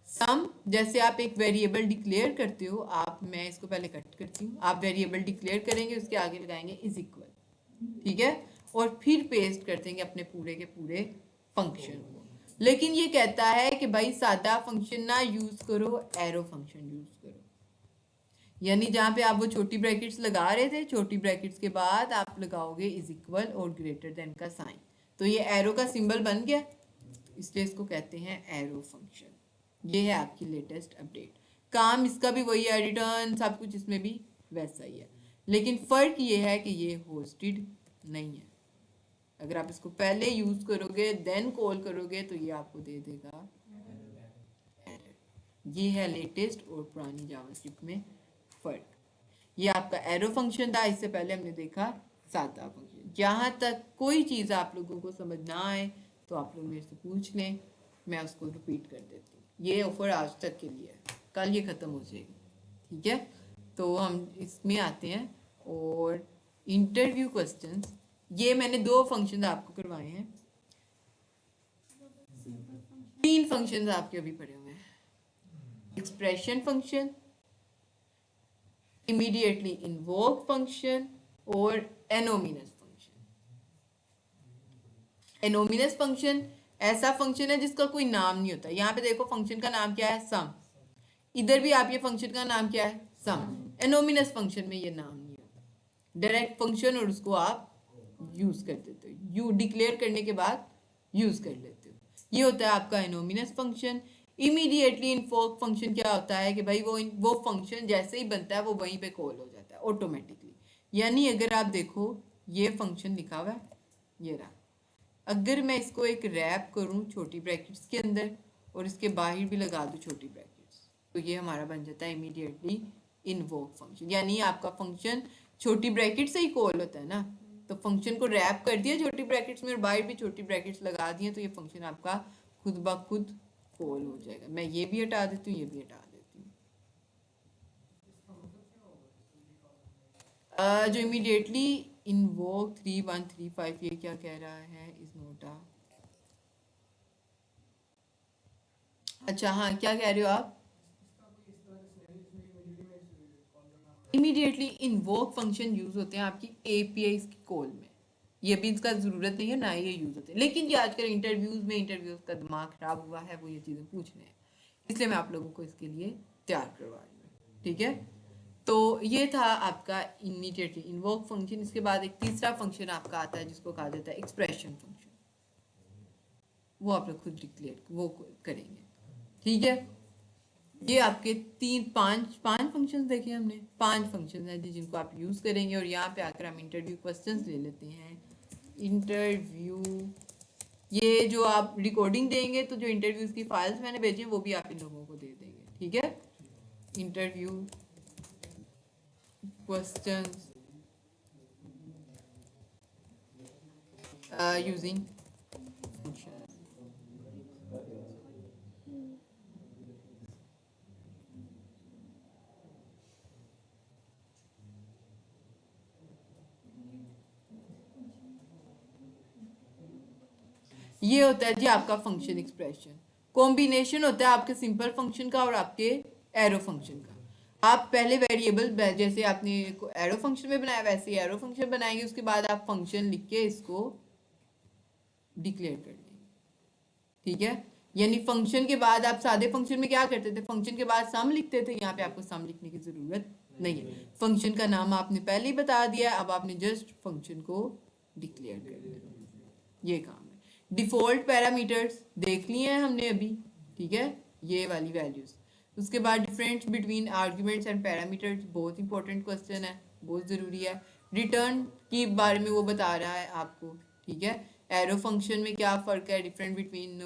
Speaker 1: सम। जैसे आप एक वेरिएबल डिक्लेयर करते हो, आप, मैं इसको पहले कट करती हूँ, आप वेरिएबल डिक्लेयर करेंगे, उसके आगे लगाएंगे इज इक्वल, ठीक है? और फिर पेस्ट कर देंगे अपने पूरे के पूरे फंक्शन को। लेकिन ये कहता है कि भाई सादा फंक्शन ना यूज करो, एरो फंक्शन यूज करो। यानी जहां पे आप वो छोटी ब्रैकेट्स लगा रहे थे, छोटी ब्रैकेट्स के बाद आप लगाओगे इज इक्वल और ग्रेटर देन का साइन, तो ये एरो का सिंबल बन गया, इसलिए इसको कहते हैं एरो फंक्शन। ये है आपकी लेटेस्ट अपडेट। काम इसका भी वही है, रिटर्न सब कुछ इसमें भी वैसा ही है, लेकिन फर्क ये है कि ये होस्टेड नहीं है। अगर आप इसको पहले यूज करोगे देन कॉल करोगे तो ये आपको दे देगा एरर। ये है लेटेस्ट और पुरानी जावास्क्रिप्ट में फर्क। ये आपका एरो फंक्शन था, इससे पहले हमने देखा सादा फंक्शन। जहां तक कोई चीज आप लोगों को समझ ना आए तो आप लोग मेरे से पूछ लें, मैं उसको रिपीट कर देती हूँ। ये ऑफर आज तक के लिए है, कल ये खत्म हो जाएगी, ठीक है? तो हम इसमें आते हैं और इंटरव्यू क्वेश्चंस। ये मैंने 2 फंक्शन आपको करवाए हैं, 3 फंक्शन आपके अभी पढ़े हुए हैं, expression function, immediately invoke function और एनोमिनस फंक्शन। एनोमिनस फंक्शन ऐसा फंक्शन है जिसका कोई नाम नहीं होता। यहाँ पे देखो फंक्शन का नाम क्या है, सम। इधर भी आप ये फंक्शन का नाम क्या है, सम। एनोमिनस फंक्शन में ये नाम नहीं होता, डायरेक्ट फंक्शन और उसको आप यूज कर देते हो, यू डिक्लेयर करने के बाद यूज कर लेते हो। ये होता है आपका एनोमिनस फंक्शन। इमीडिएटली इन्वोक फंक्शन क्या होता है कि भाई वो फंक्शन जैसे ही बनता है वो वहीं पे कॉल हो जाता है ऑटोमेटिकली। यानी अगर आप देखो ये फंक्शन लिखा हुआ है, ये रहा, अगर मैं इसको एक रैप करूं छोटी ब्रैकेट्स के अंदर और इसके बाहर भी लगा दूं छोटी ब्रैकेट्स, तो ये हमारा बन जाता है इमीडिएटली इन्वोक फंक्शन। यानी आपका फंक्शन छोटी ब्रैकेट से ही कॉल होता है ना, तो फंक्शन को रैप कर दिया छोटी ब्रैकेट्स में और बाहर भी छोटी ब्रैकेट्स लगा दिए, तो ये फंक्शन आपका खुद ब खुद कॉल हो जाएगा। मैं ये भी हटा देती हूँ, ये भी हटा देती हूँ। जो इमीडिएटली इन्वोक 3135 ये क्या कह रहा है, इज नोट अ, अच्छा हाँ, क्या कह रहे हो आप? इमीडिएटली इन्वोक फंक्शन यूज होते हैं आपकी API की कॉल में। ये भी इसका जरूरत नहीं है, ना ये यूज होते हैं, लेकिन ये आजकल इंटरव्यूज का दिमाग खराब हुआ है, वो ये चीजें पूछ रहे हैं, इसलिए मैं आप लोगों को इसके लिए तैयार करवा रही हूँ, ठीक है? तो ये था आपका इमीडिएटली इन्वोक फंक्शन। इसके बाद एक तीसरा फंक्शन आपका आता है जिसको कहा जाता है एक्सप्रेशन फंक्शन। वो आप लोग खुद डिक्लेयर वो करेंगे, ठीक है? ये आपके 5 फंक्शंस देखे हमने, 5 फंक्शंस हैं जिनको आप यूज करेंगे। और यहाँ पे आकर हम इंटरव्यू क्वेश्चंस ले लेते हैं। इंटरव्यू, ये जो आप रिकॉर्डिंग देंगे तो जो इंटरव्यूज की फाइल्स मैंने भेजी हैं वो भी आप इन लोगों को दे देंगे, ठीक है? Interview questions using function. ये होता है जी आपका फंक्शन एक्सप्रेशन। कॉम्बिनेशन होता है आपके सिंपल फंक्शन का और आपके एरो फंक्शन का। आप पहले वेरिएबल जैसे आपने एरो फंक्शन में बनाया वैसे ही एरो फंक्शन बनाएंगे, उसके बाद आप फंक्शन लिख के इसको डिक्लेयर कर देंगे, ठीक है। यानी फंक्शन के बाद आप सादे फंक्शन में क्या करते थे, फंक्शन के बाद सम लिखते थे, यहाँ पे आपको सम लिखने की जरूरत नहीं है। फंक्शन का नाम आपने पहले ही बता दिया, अब आपने जस्ट फंक्शन को डिक्लेयर कर दिया, ये काम है। डिफॉल्ट पैरामीटर्स देख लिए हैं हमने अभी, ठीक है, ये वाली वैल्यूज। उसके बाद difference between arguments and parameters, बहुत इंपॉर्टेंट क्वेश्चन है, बहुत ज़रूरी है। रिटर्न के बारे में वो बता रहा है आपको, ठीक है। एरो फंक्शन में क्या फ़र्क है, डिफरेंट बिटवीन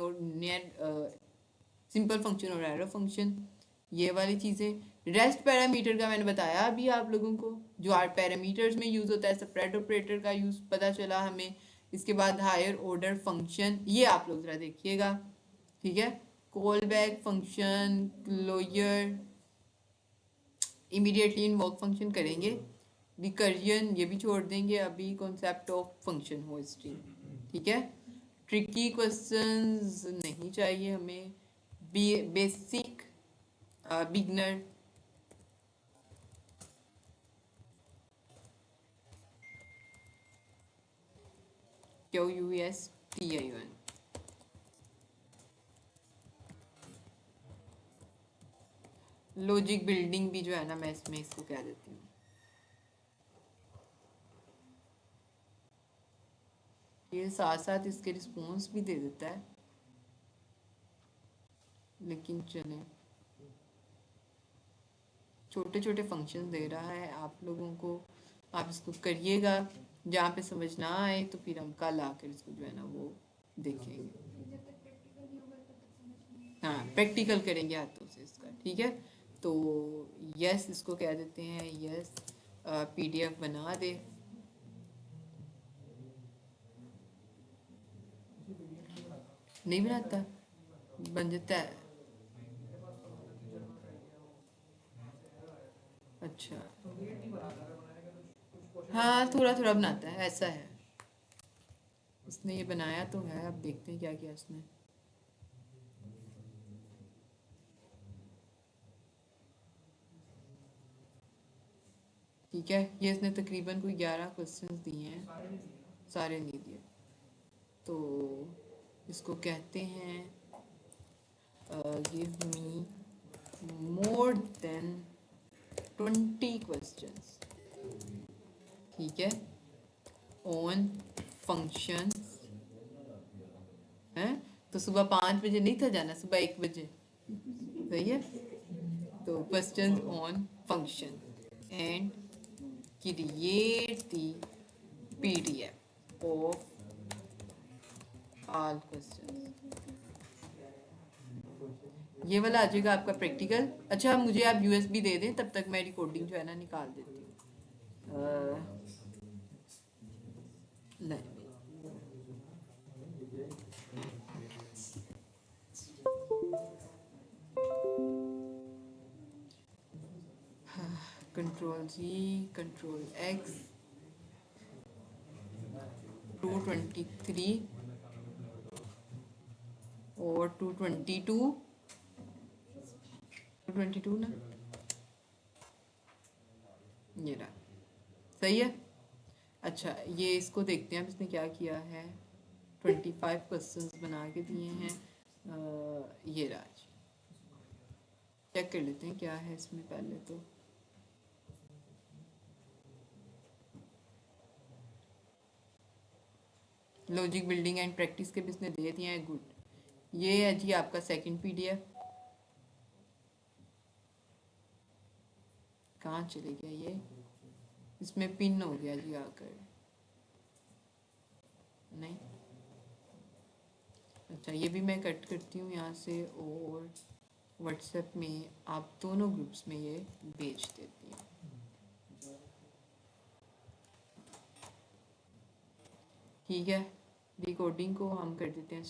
Speaker 1: सिंपल फंक्शन और एरो फंक्शन, ये वाली चीज़ें। रेस्ट पैरामीटर का मैंने बताया अभी आप लोगों को, जो आर पैरामीटर्स में यूज़ होता है। सेपरेट ऑपरेटर का यूज़ पता चला हमें। इसके बाद हायर ऑर्डर फंक्शन, ये आप लोग ज़रा देखिएगा, ठीक है। Call back function, closure, immediately invoke function करेंगे। रिकर्जन ये भी छोड़ देंगे अभी, कॉन्सेप्ट ऑफ फंक्शन हो हिस्ट्री, ठीक है। ट्रिकी क्वेश्चंस नहीं चाहिए हमें। Basic beginner, QUSTION, logic building भी जो है ना, मैं इसमें इसको कह देती हूँ। ये साथ साथ इसके रिस्पॉन्स भी दे देता है, लेकिन चलें, छोटे छोटे फंक्शन दे रहा है आप लोगों को, आप इसको करिएगा। जहाँ पे समझ ना आए तो फिर हम कल आकर इसको जो है ना वो देखेंगे। हाँ, प्रैक्टिकल करेंगे हाथों से इसका, ठीक है। तो यस इसको कह देते हैं, यस PDF बना दे। नहीं बनाता, बन जाता है। अच्छा, हाँ थोड़ा थोड़ा बनाता है, ऐसा है। इसने ये बनाया तो है, अब देखते हैं क्या किया इसने। ठीक है, ये इसने तकरीबन कोई 11 क्वेश्चंस दिए हैं, सारे नहीं दिए। तो इसको कहते हैं give me more than 20 questions, ठीक है, ऑन फंक्शंस। हैं तो सुबह 5 बजे नहीं था जाना, सुबह 1 बजे, सही है। तो questions on function and create the PDF of all questions। ये वाला आ जाएगा आपका प्रैक्टिकल। अच्छा, मुझे आप USB दे दें, तब तक मैं रिकॉर्डिंग जो है ना निकाल देती हूँ। नहीं, Ctrl+G, Ctrl+X, 223 और 222 ना, ये रहा, सही है। अच्छा, ये इसको देखते हैं अब इसने क्या किया है। 25 क्वेश्चंस बना के दिए हैं। ये रहा, चेक कर लेते हैं क्या है इसमें पहले तो। लॉजिक बिल्डिंग एंड प्रैक्टिस के भी इसने दे दिए हैं, गुड। ये है जी आपका सेकंड PDF। कहाँ चले गया ये, इसमें पिन हो गया जी आकर, नहीं। अच्छा, ये भी मैं कट करती हूँ यहाँ से और WhatsApp में आप दोनों ग्रुप्स में ये भेज देती हूँ, ठीक है। रिकॉर्डिंग को हम कर देते हैं